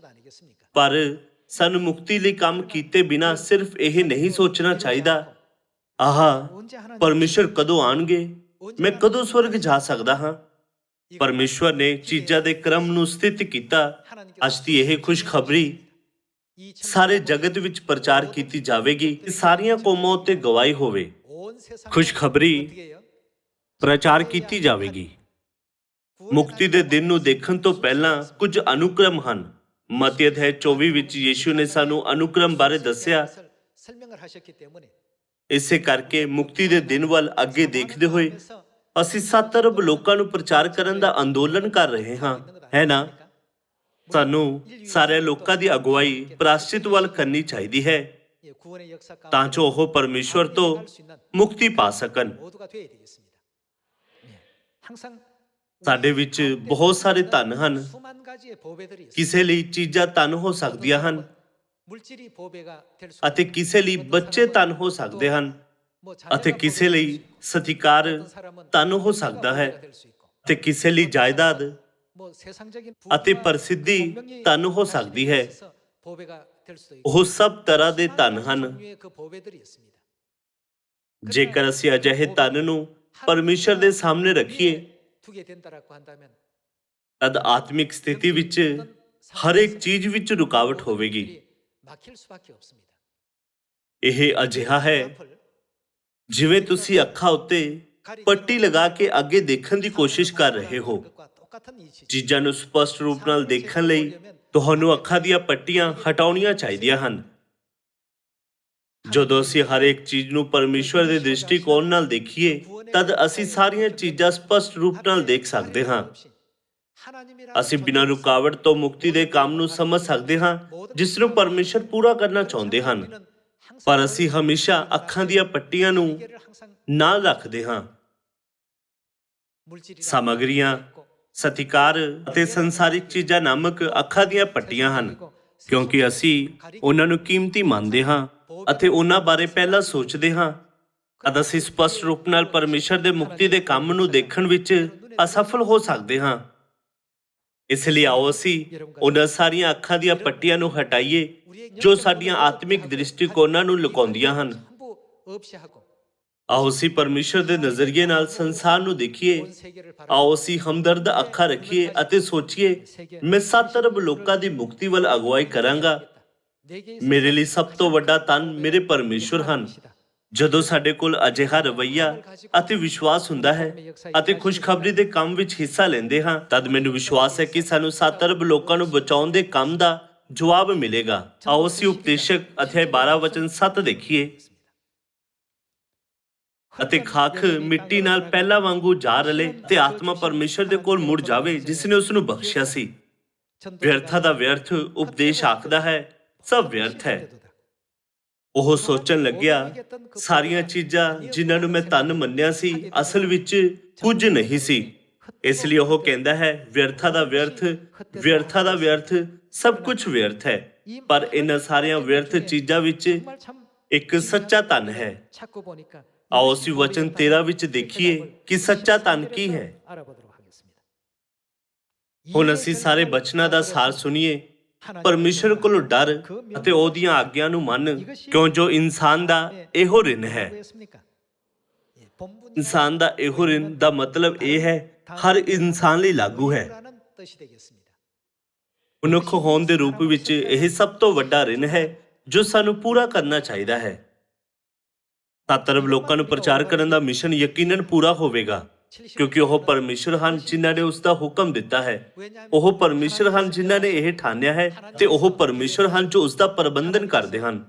ਪਰ ਸਾਨੂੰ ਮੁਕਤੀ ਲਈ ਕੰਮ ਕੀਤੇ ਬਿਨਾਂ ਸਿਰਫ ਇਹ ਨਹੀਂ ਸੋਚਣਾ ਚਾਹੀਦਾ, ਪਰਮੇਸ਼ਰ ਕਦੋਂ ਆਣਗੇ, ਮੈਂ ਕਦੋਂ ਸਵਰਗ ਜਾ ਸਕਦਾ ਹਾਂ। ਪਰਮੇਸ਼ਵਰ ਨੇ ਚੀਜ਼ਾਂ ਦੇ ਕ੍ਰਮ ਨੂੰ ਸਥਿਤ ਕੀਤਾ। ਅੱਜ ਦੀ ਇਹ ਖੁਸ਼ਖਬਰੀ ਸਾਰੇ ਜਗਤ ਵਿੱਚ ਪ੍ਰਚਾਰ ਕੀਤੀ ਜਾਵੇਗੀ, ਸਾਰੀਆਂ ਕੌਮਾਂ ਉੱਤੇ ਗਵਾਹੀ ਹੋਵੇ। ਖੁਸ਼ਖਬਰੀ ਪ੍ਰਚਾਰ ਕੀਤੀ ਜਾਵੇਗੀ। ਮੁਕਤੀ ਦੇ ਦਿਨ ਨੂੰ ਦੇਖਣ ਤੋਂ ਪਹਿਲਾਂ ਕੁਝ ਅਨੁਕ੍ਰਮ ਹਨ। ਮਤੀ ਅਧਿਆਇ 24 ਵਿੱਚ ਯੀਸ਼ੂ ਨੇ ਸਾਨੂੰ ਅਨੁਕ੍ਰਮ ਬਾਰੇ ਦੱਸਿਆ। ਇਸੇ ਕਰਕੇ ਮੁਕਤੀ ਦੇ ਦਿਨ ਵੱਲ ਅੱਗੇ ਦੇਖਦੇ ਹੋਏ ਅਸੀਂ 7 ਅਰਬ ਲੋਕਾਂ ਨੂੰ ਪ੍ਰਚਾਰ ਕਰਨ ਦਾ ਅੰਦੋਲਨ ਕਰ ਰਹੇ ਹਾਂ, ਹੈ ਨਾ? ਸਾਨੂੰ ਸਾਰੇ ਲੋਕਾਂ ਦੀ ਅਗਵਾਈ ਪ੍ਰਾਸ਼ਚਿਤ ਵੱਲ ਕਰਨੀ ਚਾਹੀਦੀ ਹੈ ਤਾਂ ਜੋ ਉਹ ਪਰਮੇਸ਼ਵਰ ਤੋਂ ਮੁਕਤੀ ਪਾ ਸਕਣ। ਸਾਡੇ ਵਿੱਚ ਬਹੁਤ ਸਾਰੇ ਧਨ ਹਨ। ਕਿਸੇ ਲਈ ਚੀਜ਼ਾਂ ਧਨ ਹੋ ਸਕਦੀਆਂ ਹਨ ਅਤੇ ਕਿਸੇ ਲਈ ਬੱਚੇ ਧਨ ਹੋ ਸਕਦੇ ਹਨ ਅਤੇ ਕਿਸੇ ਲਈ ਸਤਿਕਾਰ ਧਨ ਹੋ ਸਕਦਾ ਹੈ ਤੇ ਕਿਸੇ ਲਈ ਜਾਇਦਾਦ ਅਤੇ ਪ੍ਰਸਿੱਧੀ ਧਨ ਹੋ ਸਕਦੀ ਹੈ। ਉਹ ਸਭ ਤਰ੍ਹਾਂ ਦੇ ਧਨ ਹਨ। ਜੇਕਰ ਅਸੀਂ ਅਜਿਹੇ ਧਨ ਨੂੰ ਪਰਮੇਸ਼ਰ ਦੇ ਸਾਹਮਣੇ ਰੱਖੀਏ ਤਦ ਆਤਮਿਕ ਸਥਿਤੀ ਵਿੱਚ ਹਰ ਇੱਕ ਚੀਜ਼ ਵਿੱਚ ਰੁਕਾਵਟ ਹੋਵੇਗੀ। ਇਹ ਅਜਿਹਾ ਹੈ ਜਿਵੇਂ ਤੁਸੀਂ ਅੱਖਾਂ ਉੱਤੇ ਪੱਟੀ ਲਗਾ ਕੇ ਅੱਗੇ ਦੇਖਣ ਦੀ ਕੋਸ਼ਿਸ਼ ਕਰ ਰਹੇ ਹੋ। ਚੀਜ਼ਾਂ ਨੂੰ ਸਪਸ਼ਟ ਰੂਪ ਨਾਲ ਦੇਖਣ ਲਈ ਤੁਹਾਨੂੰ ਅੱਖਾਂ ਦੀਆਂ ਪੱਟੀਆਂ ਹਟਾਉਣੀਆਂ ਚਾਹੀਦੀਆਂ ਹਨ। ਜਦੋਂ ਅਸੀਂ ਹਰ ਇੱਕ ਚੀਜ਼ ਨੂੰ ਪਰਮੇਸ਼ਵਰ ਦੇ ਦ੍ਰਿਸ਼ਟੀਕੋਣ ਨਾਲ ਦੇਖੀਏ ਤਦ ਅਸੀਂ ਸਾਰੀਆਂ ਚੀਜ਼ਾਂ ਸਪਸ਼ਟ ਰੂਪ ਨਾਲ ਦੇਖ ਸਕਦੇ ਹਾਂ। ਅਸੀਂ ਬਿਨਾਂ ਰੁਕਾਵਟ ਤੋਂ ਮੁਕਤੀ ਦੇ ਕੰਮ ਨੂੰ ਸਮਝ ਸਕਦੇ ਹਾਂ ਜਿਸ ਨੂੰ ਪਰਮੇਸ਼ਰ ਪੂਰਾ ਕਰਨਾ ਚਾਹੁੰਦੇ ਹਨ। ਪਰ ਅਸੀਂ ਹਮੇਸ਼ਾ ਅੱਖਾਂ ਦੀਆਂ ਪੱਟੀਆਂ ਨੂੰ ਨਾਲ ਰੱਖਦੇ ਹਾਂ। ਸਾਮਗਰੀਆਂ, ਸਤਿਕਾਰ ਅਤੇ ਸੰਸਾਰਿਕ ਚੀਜ਼ਾਂ ਨਾਮਕ ਅੱਖਾਂ ਦੀਆਂ ਪੱਟੀਆਂ ਹਨ, ਕਿਉਂਕਿ ਅਸੀਂ ਉਹਨਾਂ ਨੂੰ ਕੀਮਤੀ ਮੰਨਦੇ ਹਾਂ ਅਤੇ ਉਹਨਾਂ ਬਾਰੇ ਪਹਿਲਾਂ ਸੋਚਦੇ ਹਾਂ। ਤਦ ਅਸੀਂ ਸਪਸ਼ਟ ਰੂਪ ਨਾਲ ਪਰਮੇਸ਼ਰ ਦੇ ਮੁਕਤੀ ਦੇ ਕੰਮ ਨੂੰ ਦੇਖਣ ਵਿੱਚ ਅਸਫਲ ਹੋ ਸਕਦੇ ਹਾਂ। ਇਸ ਲਈ ਆਓ ਅਸੀਂ ਉਹਨਾਂ ਸਾਰੀਆਂ ਅੱਖਾਂ ਦੀਆਂ ਪੱਟੀਆਂ ਨੂੰ ਹਟਾਈਏ ਜੋ ਸਾਡੀਆਂ ਆਤਮਿਕ ਦ੍ਰਿਸ਼ਟੀਕੋਣਾਂ ਨੂੰ ਲੁਕਾਉਂਦੀਆਂ ਹਨ। ਆਓ ਅਸੀਂ ਪਰਮੇਸ਼ਰ ਦੇ ਨਜ਼ਰੀਏ ਨਾਲ ਸੰਸਾਰ ਨੂੰ ਦੇਖੀਏ। ਆਓ ਅਸੀਂ ਹਮਦਰਦ ਅੱਖਾਂ ਰੱਖੀਏ ਅਤੇ ਸੋਚੀਏ, ਮੈਂ 7 ਅਰਬ ਲੋਕਾਂ ਦੀ ਮੁਕਤੀ ਵੱਲ ਅਗਵਾਈ ਕਰਾਂਗਾ। ਮੇਰੇ ਲਈ ਸਭ ਤੋਂ ਵੱਡਾ ਧਨ ਮੇਰੇ ਪਰਮੇਸ਼ਰ ਹਨ। ਜਦੋਂ ਸਾਡੇ ਕੋਲ ਅਜਿਹਾ ਰਵੱਈਆ ਅਤੇ ਵਿਸ਼ਵਾਸ ਹੁੰਦਾ ਹੈ ਅਤੇ ਖੁਸ਼ਖਬਰੀ ਦੇ ਕੰਮ ਵਿੱਚ ਹਿੱਸਾ ਲੈਂਦੇ ਹਾਂ ਤਦ ਮੈਨੂੰ ਵਿਸ਼ਵਾਸ ਹੈ ਕਿ ਸਾਨੂੰ 7 ਅਰਬ ਲੋਕਾਂ ਨੂੰ ਬਚਾਉਣ ਦੇ ਕੰਮ ਦਾ ਜਵਾਬ ਮਿਲੇਗਾ। ਆਓ ਅਸੀਂ ਉਪਦੇਸ਼ਕ ਅਧਿਆਇ 12 ਵਚਨ 7 ਦੇਖੀਏ। ਅਤੇ ਖਾਕ ਮਿੱਟੀ ਨਾਲ ਪਹਿਲਾਂ ਵਾਂਗੂ ਜਾ ਰਲੇ ਤੇ ਆਤਮਾ ਪਰਮੇਸ਼ਰ ਦੇ ਕੋਲ ਮੁੜ ਜਾਵੇ ਜਿਸ ਨੇ ਉਸ ਨੂੰ ਬਖਸ਼ਿਆ ਸੀ। ਵਿਅਰਥਾ ਦਾ ਵਿਅਰਥ ਉਪਦੇਸ਼ ਆਖਦਾ ਹੈ, ਸਭ ਵਿਅਰਥ ਹੈ। ਉਹ ਸੋਚਣ ਲੱਗਿਆ, ਸਾਰੀਆਂ ਚੀਜ਼ਾਂ ਜਿਨ੍ਹਾਂ ਨੂੰ ਮੈਂ ਧਨ ਮੰਨਿਆ ਸੀ ਅਸਲ ਵਿੱਚ ਕੁਝ ਨਹੀਂ ਸੀ। ਇਸ ਲਈ ਉਹ ਕਹਿੰਦਾ ਹੈ, ਵਿਅਰਥਾ ਦਾ ਵਿਅਰਥ, ਵਿਅਰਥਾ ਦਾ ਵਿਅਰਥ, ਸਭ ਕੁਝ ਵਿਅਰਥ ਹੈ। ਪਰ ਇਹਨਾਂ ਸਾਰੀਆਂ ਵਿਅਰਥ ਚੀਜ਼ਾਂ ਵਿੱਚ ਇੱਕ ਸੱਚਾ ਧਨ ਹੈ। ਆਓ ਅਸੀਂ ਵਚਨ 13 ਵਿੱਚ ਦੇਖੀਏ ਕਿ ਸੱਚਾ ਧਨ ਕੀ ਹੈ। ਹੁਣ ਅਸੀਂ ਸਾਰੇ ਬਚਨਾਂ ਦਾ ਸਾਰ ਸੁਣੀਏ। ਪਰਮੇਸ਼ਰ ਕੋਲੋਂ ਡਰ ਅਤੇ ਉਹਦੀਆਂ ਆਗਿਆ ਨੂੰ ਮੰਨ, ਕਿਉਂ ਜੋ ਇਨਸਾਨ ਦਾ ਇਹੋ ਰਿਣ ਹੈ। ਇਨਸਾਨ ਦਾ ਇਹੋ ਰਿਣ ਦਾ ਮਤਲਬ ਇਹ ਹੈ ਹਰ ਇਨਸਾਨ ਲਈ ਲਾਗੂ ਹੈ। ਮਨੁੱਖ ਹੋਣ ਦੇ ਰੂਪ ਵਿੱਚ ਇਹ ਸਭ ਤੋਂ ਵੱਡਾ ਰਿਣ ਹੈ ਜੋ ਸਾਨੂੰ ਪੂਰਾ ਕਰਨਾ ਚਾਹੀਦਾ ਹੈ। 7 ਅਰਬ ਲੋਕਾਂ ਨੂੰ ਪ੍ਰਚਾਰ ਕਰਨ ਦਾ ਮਿਸ਼ਨ ਯਕੀਨਨ ਪੂਰਾ ਹੋਵੇਗਾ। ਕਿਉਂਕਿ ਉਹ ਪਰਮੇਸ਼ਰ ਹਨ ਜਿਨ੍ਹਾਂ ਨੇ ਉਸ ਦਾ ਹੁਕਮ ਦਿੱਤਾ ਹੈ। ਉਹ ਪਰਮੇਸ਼ਰ ਹਨ ਜਿਨ੍ਹਾਂ ਨੇ ਇਹ ਠਾਣਿਆ ਹੈ ਤੇ ਉਹ ਪਰਮੇਸ਼ਰ ਹਨ ਜੋ ਉਸ ਦਾ ਪ੍ਰਬੰਧਨ ਕਰਦੇ ਹਨ।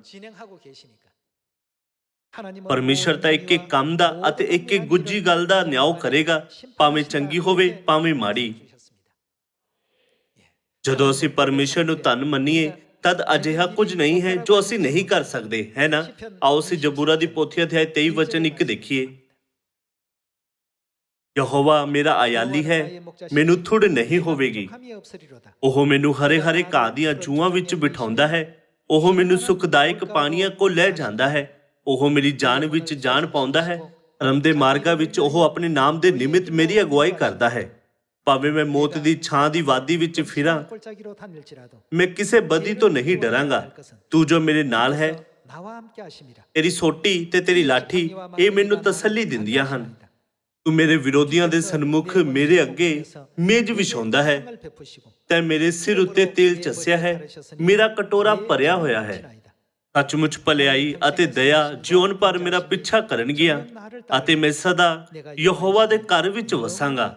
ਪਰਮੇਸ਼ਰ ਤਾਂ ਇੱਕ ਇੱਕ ਕੰਮ ਦਾ ਅਤੇ ਇੱਕ ਇੱਕ ਗੁੱਝੀ ਗੱਲ ਦਾ ਨਿਆਂ ਕਰੇਗਾ, ਭਾਵੇਂ ਚੰਗੀ ਹੋਵੇ ਭਾਵੇਂ ਮਾੜੀ। ਜਦੋਂ ਅਸੀਂ ਪਰਮੇਸ਼ਰ ਨੂੰ ਧੰਨ ਮੰਨੀਏ ਤਦ ਅਜਿਹਾ ਕੁਝ ਨਹੀਂ ਹੈ ਜੋ ਅਸੀਂ ਨਹੀਂ ਕਰ ਸਕਦੇ, ਹੈ ਨਾ? ਆਓ ਅਸੀਂ ਜ਼ਬੂਰਾ ਦੀ ਪੋਥੀ ਅਧਿਆਇ 23 ਵਚਨ 1 ਦੇਖੀਏ। ਯਹੋਵਾ ਮੇਰਾ ਆਯਾਲੀ ਹੈ, ਮੈਨੂੰ ਥੁੜ ਨਹੀਂ ਹੋਵੇਗੀ। ਉਹ ਮੈਨੂੰ ਹਰੇ ਹਰੇ ਘਾਹ ਦੀਆਂ ਜੂਆਂ ਵਿੱਚ ਬਿਠਾਉਂਦਾ ਹੈ। ਉਹ ਮੈਨੂੰ ਸੁਖਦਾਇਕ ਪਾਣੀਆਂ ਕੋਲ ਲੈ ਜਾਂਦਾ ਹੈ। ਉਹ ਮੇਰੀ ਜਾਨ ਵਿੱਚ ਜਾਨ ਪਾਉਂਦਾ ਹੈ। ਧਰਮ ਦੇ ਮਾਰਗਾਂ ਵਿੱਚ ਉਹ ਆਪਣੇ ਨਾਮ ਦੇ ਨਿਮਿਤ ਮੇਰੀ ਅਗਵਾਈ ਕਰਦਾ ਹੈ। ਭਾਵੇਂ ਮੈਂ ਮੌਤ ਦੀ ਛਾਂ ਦੀ ਵਾਦੀ ਵਿੱਚ ਫਿਰਾਂ, ਮੈਂ ਕਿਸੇ ਬਦੀ ਤੋਂ ਨਹੀਂ ਡਰਾਂਗਾ। ਤੂੰ ਜੋ ਮੇਰੇ ਨਾਲ ਹੈ, ਤੇਰੀ ਸੋਟੀ ਤੇ ਤੇਰੀ ਲਾਠੀ ਇਹ ਮੈਨੂੰ ਤਸੱਲੀ ਦਿੰਦੀਆਂ ਹਨ। ਤੂੰ ਮੇਰੇ ਵਿਰੋਧੀਆਂ ਦੇ ਸਨਮੁਖ ਮੇਰੇ ਅੱਗੇ ਮੇਜ਼ ਵਿਛਾਉਂਦਾ ਹੈ ਤੇ ਮੇਰੇ ਸਿਰ ਉੱਤੇ ਤੇਲ ਚੱਸਿਆ ਹੈ। ਮੇਰਾ ਕਟੋਰਾ ਭਰਿਆ ਹੋਇਆ ਹੈ। ਸੱਚਮੁੱਚ ਭਲਾਈ ਅਤੇ ਦਇਆ ਜੀਵਨ ਭਰ ਮੇਰਾ ਪਿੱਛਾ ਕਰਨਗੀਆਂ ਅਤੇ ਮੈਂ ਸਦਾ ਯਹੋਵਾ ਦੇ ਘਰ ਵਿੱਚ ਵਸਾਂਗਾ।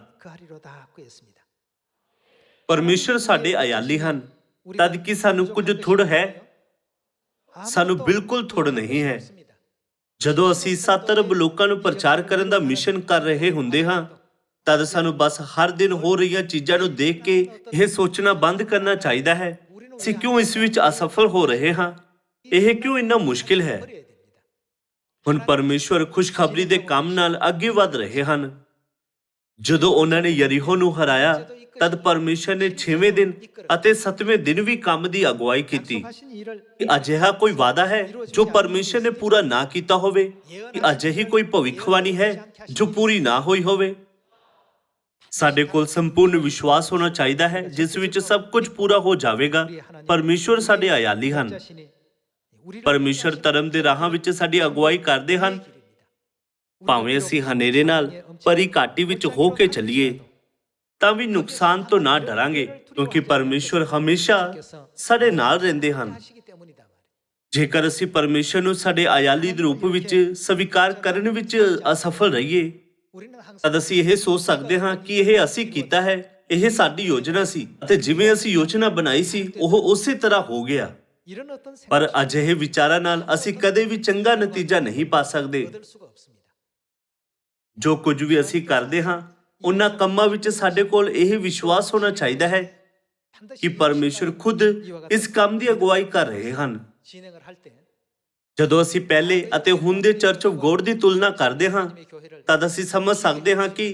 ਪਰਮੇਸ਼ਰ ਸਾਡੇ ਆਯਾਲੀ ਹਨ। ਤਦ ਕਿ ਸਾਨੂੰ ਕੁਝ ਥੁੜ ਹੈ? ਸਾਨੂੰ ਬਿਲਕੁਲ ਥੁੜ ਨਹੀਂ ਹੈ। ਜਦੋਂ ਅਸੀਂ 7 ਅਰਬ ਲੋਕਾਂ ਨੂੰ ਪ੍ਰਚਾਰ ਕਰਨ ਦਾ ਮਿਸ਼ਨ ਕਰ ਰਹੇ ਹੁੰਦੇ ਹਾਂ ਤਦ ਸਾਨੂੰ ਬਸ ਹਰ ਦਿਨ ਹੋ ਰਹੀਆਂ ਚੀਜ਼ਾਂ ਨੂੰ ਦੇਖ ਕੇ ਇਹ ਸੋਚਣਾ ਬੰਦ ਕਰਨਾ ਚਾਹੀਦਾ ਹੈ, ਅਸੀਂ ਕਿਉਂ ਇਸ ਵਿੱਚ ਅਸਫਲ ਹੋ ਰਹੇ ਹਾਂ? ਇਹ ਕਿਉਂ ਇੰਨਾ ਮੁਸ਼ਕਿਲ ਹੈ? ਹੁਣ ਪਰਮੇਸ਼ਵਰ ਖੁਸ਼ਖਬਰੀ ਦੇ ਕੰਮ ਨਾਲ ਅੱਗੇ ਵਧ ਰਹੇ ਹਨ। ਜਦੋਂ ਉਹਨਾਂ ਨੇ ਯਰੀਹੋ ਨੂੰ ਹਰਾਇਆ ਤਦ ਪਰਮੇਸ਼ਰ ਨੇ 6ਵੇਂ ਦਿਨ ਅਤੇ 7ਵੇਂ ਦਿਨ ਵੀ ਕੰਮ ਦੀ ਅਗਵਾਈ ਕੀਤੀ। ਅਜਿਹਾ ਕੋਈ ਵਾਅਦਾ ਹੈ ਜੋ ਪਰਮੇਸ਼ਰ ਨੇ ਪੂਰਾ ਨਾ ਕੀਤਾ ਹੋਵੇ? ਕਿ ਅਜਿਹੀ ਕੋਈ ਭਵਿੱਖਬਾਣੀ ਹੈ ਜੋ ਪੂਰੀ ਨਾ ਹੋਈ ਹੋਵੇ? ਸਾਡੇ ਕੋਲ ਸੰਪੂਰਨ ਵਿਸ਼ਵਾਸ ਹੋਣਾ ਚਾਹੀਦਾ ਹੈ ਜਿਸ ਵਿੱਚ ਸਭ ਕੁਝ ਪੂਰਾ ਹੋ ਜਾਵੇਗਾ। ਪਰਮੇਸ਼ਰ ਸਾਡੇ ਆਯਾਲੀ ਹਨ। ਪਰਮੇਸ਼ਰ ਧਰਮ ਦੇ ਰਾਹਾਂ ਵਿੱਚ ਸਾਡੀ ਅਗਵਾਈ ਕਰਦੇ ਹਨ। ਭਾਵੇਂ ਅਸੀਂ ਹਨੇਰੇ ਨਾਲ ਭਰੀ ਘਾਟੀ ਵਿੱਚ ਹੋ ਕੇ ਚੱਲੀਏ ਤਾਂ ਵੀ ਨੁਕਸਾਨ ਤੋਂ ਨਾ ਡਰਾਂਗੇ, ਕਿਉਂਕਿ ਪਰਮੇਸ਼ਰ ਹਮੇਸ਼ਾ ਸਾਡੇ ਨਾਲ ਰਹਿੰਦੇ ਹਨ। ਜੇਕਰ ਅਸੀਂ ਪਰਮੇਸ਼ਰ ਨੂੰ ਸਾਡੇ ਆਯਾਲੀ ਦੇ ਰੂਪ ਵਿੱਚ ਸਵੀਕਾਰ ਕਰਨ ਵਿੱਚ ਅਸਫਲ ਰਹੀਏ ਤਦ ਅਸੀਂ ਇਹ ਸੋਚ ਸਕਦੇ ਹਾਂ ਕਿ ਇਹ ਅਸੀਂ ਕੀਤਾ ਹੈ, ਇਹ ਸਾਡੀ ਯੋਜਨਾ ਸੀ ਅਤੇ ਜਿਵੇਂ ਅਸੀਂ ਯੋਜਨਾ ਬਣਾਈ ਸੀ ਉਹ ਉਸੇ ਤਰ੍ਹਾਂ ਹੋ ਗਿਆ। ਪਰ ਅਜਿਹੇ ਵਿਚਾਰਾਂ ਨਾਲ ਅਸੀਂ ਕਦੇ ਵੀ ਚੰਗਾ ਨਤੀਜਾ ਨਹੀਂ ਪਾ ਸਕਦੇ। ਜੋ ਕੁਝ ਵੀ ਅਸੀਂ ਕਰਦੇ ਹਾਂ ਉਹਨਾਂ ਕੰਮਾਂ ਵਿੱਚ ਸਾਡੇ ਕੋਲ ਇਹ ਵਿਸ਼ਵਾਸ ਹੋਣਾ ਚਾਹੀਦਾ ਹੈ ਕਿ ਪਰਮੇਸ਼ਰ ਖੁਦ ਇਸ ਕੰਮ ਦੀ ਅਗਵਾਈ ਕਰ ਰਹੇ ਹਨ। ਜਦੋਂ ਅਸੀਂ ਪਹਿਲੇ ਅਤੇ ਹੁਣ ਦੇ ਚਰਚ ਆਫ ਗੋਡ ਦੀ ਤੁਲਨਾ ਕਰਦੇ ਹਾਂ ਤਦ ਅਸੀਂ ਸਮਝ ਸਕਦੇ ਹਾਂ ਕਿ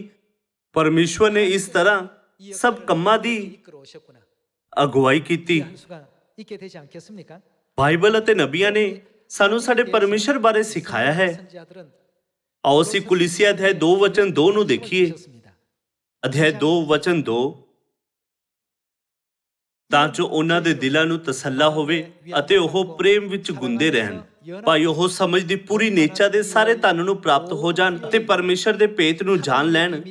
ਪਰਮੇਸ਼ਵਰ ਨੇ ਇਸ ਤਰ੍ਹਾਂ ਸਭ ਕੰਮਾਂ ਦੀ ਅਗਵਾਈ ਕੀਤੀ। ਬਾਈਬਲ ਅਤੇ ਨਬੀਆਂ ਨੇ ਸਾਨੂੰ ਸਾਡੇ ਪਰਮੇਸ਼ਰ ਬਾਰੇ ਸਿਖਾਇਆ ਹੈ। ਆਓ ਅਸੀਂ ਕੁਲੀਸੀਆ ਅਧਿਆਇ 2 ਵਚਨ 2 ਨੂੰ ਦੇਖੀਏ। ਅਧਿਆਇ 2 ਵਚਨ 2, ਤਾਂ ਜੋ ਉਹਨਾਂ ਦੇ ਦਿਲਾਂ ਨੂੰ ਤਸੱਲਾ ਹੋਵੇ ਅਤੇ ਉਹ ਪ੍ਰੇਮ ਵਿੱਚ ਗੁੰਦੇ ਰਹਿਣ, ਭਾਈ ਉਹ ਸਮਝ ਦੀ ਪੂਰੀ ਨੇਚਾ ਦੇ ਸਾਰੇ ਧਨ ਨੂੰ ਪ੍ਰਾਪਤ ਹੋ ਜਾਣ ਅਤੇ ਪਰਮੇਸ਼ਰ ਦੇ ਭੇਤ ਨੂੰ ਜਾਣ ਲੈਣ,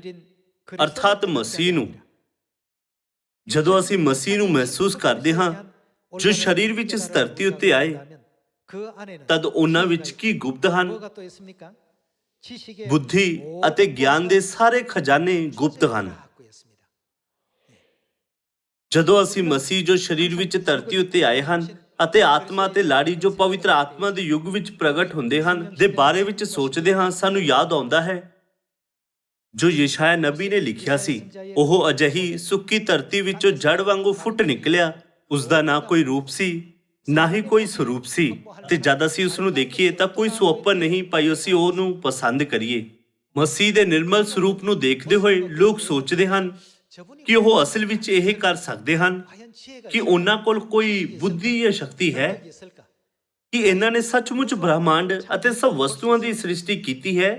ਅਰਥਾਤ ਮਸੀਹ ਨੂੰ। ਜਦੋਂ ਅਸੀਂ ਮਸੀਹ ਨੂੰ ਮਹਿਸੂਸ ਕਰਦੇ ਹਾਂ ਜੋ ਸਰੀਰ ਵਿੱਚ ਇਸ ਧਰਤੀ ਉੱਤੇ ਆਏ ਤਦ ਉਹਨਾਂ ਵਿੱਚ ਕੀ ਗੁਪਤ ਹਨ? ਬੁੱਧੀ ਅਤੇ ਗਿਆਨ ਦੇ ਸਾਰੇ ਖਜ਼ਾਨੇ ਗੁਪਤ ਹਨ। ਜਦੋਂ ਅਸੀਂ ਮਸੀਹ ਜੋ ਸਰੀਰ ਵਿੱਚ ਧਰਤੀ ਉੱਤੇ ਆਏ ਹਨ ਅਤੇ ਆਤਮਾ ਤੇ ਲਾੜੀ ਜੋ ਪਵਿੱਤਰ ਆਤਮਾ ਦੇ ਯੁੱਗ ਵਿੱਚ ਪ੍ਰਗਟ ਹੁੰਦੇ ਹਨ ਦੇ ਬਾਰੇ ਵਿੱਚ ਸੋਚਦੇ ਹਾਂ, ਸਾਨੂੰ ਯਾਦ ਆਉਂਦਾ ਹੈ ਜੋ ਯਸ਼ਾਇਆ ਨਬੀ ਨੇ ਲਿਖਿਆ ਸੀ, ਉਹ ਅਜਿਹੀ ਸੁੱਕੀ ਧਰਤੀ ਵਿੱਚੋਂ ਜੜ ਵਾਂਗੂ ਫੁੱਟ ਨਿਕਲਿਆ। ਉਸ ਦਾ ਨਾ ਕੋਈ ਰੂਪ ਸੀ ਨਾ ਹੀ ਕੋਈ ਸਰੂਪ ਸੀ ਤੇ ਜਦ ਅਸੀਂ ਉਸ ਨੂੰ ਦੇਖੀਏ ਤਾਂ ਕੋਈ ਸੁਹੱਪਣ ਨਹੀਂ ਪਾਈ ਅਸੀਂ ਉਹਨੂੰ ਪਸੰਦ ਕਰੀਏ। ਮਸੀਹ ਦੇ ਨਿਰਮਲ ਸਰੂਪ ਨੂੰ ਦੇਖਦੇ ਹੋਏ ਲੋਕ ਸੋਚਦੇ ਹਨ ਕਿ ਉਹ ਅਸਲ ਵਿੱਚ ਇਹ ਕਰ ਸਕਦੇ ਹਨ, ਕਿ ਉਹਨਾਂ ਕੋਲ ਕੋਈ ਬੁੱਧੀ ਜਾਂ ਸ਼ਕਤੀ ਹੈ, ਕਿ ਇਹਨਾਂ ਨੇ ਸੱਚਮੁੱਚ ਬ੍ਰਹਿਮੰਡ ਅਤੇ ਸਭ ਵਸਤੂਆਂ ਦੀ ਸ੍ਰਿਸ਼ਟੀ ਕੀਤੀ ਹੈ।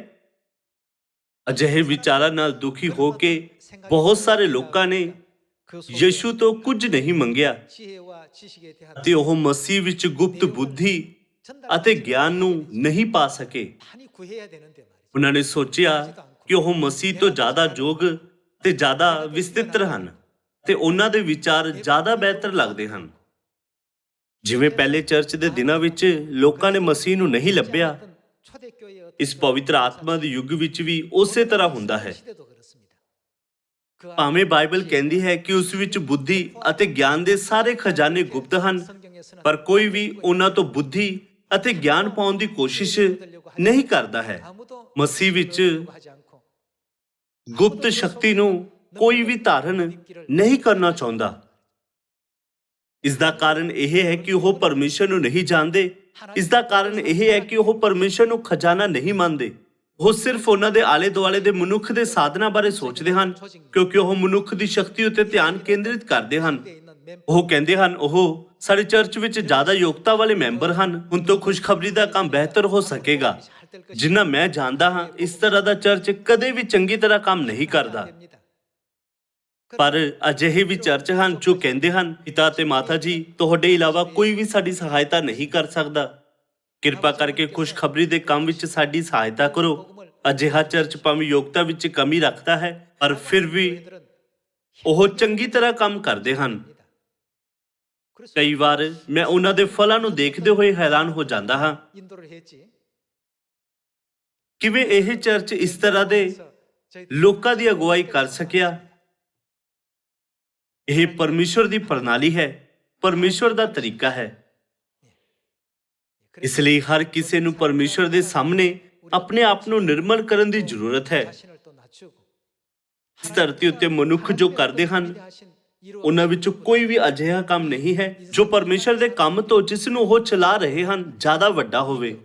ਅਜਿਹੇ ਵਿਚਾਰਾਂ ਨਾਲ ਦੁਖੀ ਹੋ ਕੇ ਬਹੁਤ ਸਾਰੇ ਲੋਕਾਂ ਨੇ ਯਿਸੂ ਤੋਂ ਕੁਝ ਨਹੀਂ ਮੰਗਿਆ ਤੇ ਉਹ ਮਸੀਹ ਵਿੱਚ ਗੁਪਤ ਬੁੱਧੀ ਅਤੇ ਗਿਆਨ ਨੂੰ ਨਹੀਂ ਪਾ ਸਕੇ। ਉਹਨਾਂ ਨੇ ਸੋਚਿਆ ਕਿ ਉਹ ਮਸੀਹ ਤੋਂ ਜ਼ਿਆਦਾ ਯੋਗ ਤੇ ਜ਼ਿਆਦਾ ਵਿਸਤ੍ਰਿਤ ਹਨ ਤੇ ਉਹਨਾਂ ਦੇ ਵਿਚਾਰ ਜ਼ਿਆਦਾ ਬਿਹਤਰ ਲੱਗਦੇ ਹਨ। ਜਿਵੇਂ ਪਹਿਲੇ ਚਰਚ ਦੇ ਦਿਨਾਂ ਵਿੱਚ ਲੋਕਾਂ ਨੇ ਮਸੀਹ ਨੂੰ ਨਹੀਂ ਲੱਭਿਆ, ਇਸ ਪਵਿੱਤਰ ਆਤਮਾ ਦੇ ਯੁੱਗ ਵਿੱਚ ਵੀ ਉਸੇ ਤਰ੍ਹਾਂ ਹੁੰਦਾ ਹੈ। ਭਾਵੇਂ ਬਾਈਬਲ ਕਹਿੰਦੀ ਹੈ ਕਿ ਉਸ ਵਿੱਚ ਬੁੱਧੀ ਅਤੇ ਗਿਆਨ ਦੇ ਸਾਰੇ ਖਜ਼ਾਨੇ ਗੁਪਤ ਹਨ, ਪਰ ਕੋਈ ਵੀ ਉਹਨਾਂ ਤੋਂ ਬੁੱਧੀ ਅਤੇ ਗਿਆਨ ਪਾਉਣ ਦੀ ਕੋਸ਼ਿਸ਼ ਨਹੀਂ ਕਰਦਾ ਹੈ। ਮਸੀਹ ਵਿੱਚ ਗੁਪਤ ਸ਼ਕਤੀ ਨੂੰ ਕੋਈ ਵੀ ਧਾਰਨ ਨਹੀਂ ਕਰਨਾ ਚਾਹੁੰਦਾ। ਇਸ ਦਾ ਕਾਰਨ ਇਹ ਹੈ ਕਿ ਉਹ ਪਰਮੇਸ਼ਰ ਨੂੰ ਨਹੀਂ ਜਾਣਦੇ। ਇਸ ਦਾ ਕਾਰਨ ਇਹ ਹੈ ਕਿ ਉਹ ਪਰਮੇਸ਼ਰ ਨੂੰ ਖਜ਼ਾਨਾ ਨਹੀਂ ਮੰਨਦੇ। ਉਹ ਸਿਰਫ ਉਹਨਾਂ ਦੇ ਆਲੇ ਦੁਆਲੇ ਦੇ ਮਨੁੱਖ ਦੇ ਸਾਧਨਾਂ ਬਾਰੇ ਸੋਚਦੇ ਹਨ, ਕਿਉਂਕਿ ਉਹ ਮਨੁੱਖ ਦੀ ਸ਼ਕਤੀ ਉੱਤੇ ਧਿਆਨ ਕੇਂਦਰਿਤ ਕਰਦੇ ਹਨ। ਉਹ ਕਹਿੰਦੇ ਹਨ, ਉਹ ਸਾਡੇ ਚਰਚ ਵਿੱਚ ਜ਼ਿਆਦਾ ਯੋਗਤਾ ਵਾਲੇ ਮੈਂਬਰ ਹਨ, ਹੁਣ ਤੋਂ ਖੁਸ਼ਖਬਰੀ ਦਾ ਕੰਮ ਬਿਹਤਰ ਹੋ ਸਕੇਗਾ। ਜਿੰਨਾ ਮੈਂ ਜਾਣਦਾ ਹਾਂ, ਇਸ ਤਰ੍ਹਾਂ ਦਾ ਚਰਚ ਕਦੇ ਵੀ ਚੰਗੀ ਤਰ੍ਹਾਂ ਕੰਮ ਨਹੀਂ ਕਰਦਾ। ਪਰ ਅਜਿਹੇ ਵੀ ਚਰਚ ਹਨ ਜੋ ਕਹਿੰਦੇ ਹਨ, ਪਿਤਾ ਤੇ ਮਾਤਾ ਜੀ, ਤੁਹਾਡੇ ਇਲਾਵਾ ਕੋਈ ਵੀ ਸਾਡੀ ਸਹਾਇਤਾ ਨਹੀਂ ਕਰ ਸਕਦਾ। ਕਿਰਪਾ ਕਰਕੇ ਖੁਸ਼ਖਬਰੀ ਦੇ ਕੰਮ ਵਿੱਚ ਸਾਡੀ ਸਹਾਇਤਾ ਕਰੋ। ਅਜਿਹਾ ਚਰਚ ਭਾਵੇਂ ਯੋਗਤਾ ਵਿੱਚ ਕਮੀ ਰੱਖਦਾ ਹੈ, ਪਰ ਫਿਰ ਵੀ ਉਹ ਚੰਗੀ ਤਰ੍ਹਾਂ ਕੰਮ ਕਰਦੇ ਹਨ। ਕਈ ਵਾਰ ਮੈਂ ਉਹਨਾਂ ਦੇ ਫਲਾਂ ਨੂੰ ਦੇਖਦੇ ਹੋਏ ਹੈਰਾਨ ਹੋ ਜਾਂਦਾ ਹਾਂ। ਕਿਵੇਂ ਇਹ ਚਰਚ ਇਸ ਤਰ੍ਹਾਂ ਦੇ ਲੋਕਾਂ ਦੀ ਅਗਵਾਈ ਕਰ ਸਕਿਆ? ਇਹ ਪਰਮੇਸ਼ਰ ਦੀ ਪ੍ਰਣਾਲੀ ਹੈ, ਪਰਮੇਸ਼ਰ ਦਾ ਤਰੀਕਾ ਹੈ। ਇਸ ਲਈ ਹਰ ਕਿਸੇ ਨੂੰ ਪਰਮੇਸ਼ਰ ਦੇ ਸਾਹਮਣੇ ਆਪਣੇ ਆਪ ਨੂੰ ਨਿਰਮਲ ਕਰਨ ਦੀ ਜ਼ਰੂਰਤ ਹੈ। ਇਸ ਧਰਤੀ ਉੱਤੇ ਮਨੁੱਖ ਜੋ ਕਰਦੇ ਹਨ, ਉਹਨਾਂ ਵਿੱਚ ਕੋਈ ਵੀ ਅਜਿਹਾ ਕੰਮ ਨਹੀਂ ਹੈ ਜੋ ਪਰਮੇਸ਼ਰ ਦੇ ਕੰਮ ਤੋਂ, ਜਿਸ ਨੂੰ ਉਹ ਚਲਾ ਰਹੇ ਹਨ, ਜ਼ਿਆਦਾ ਵੱਡਾ ਹੋਵੇ।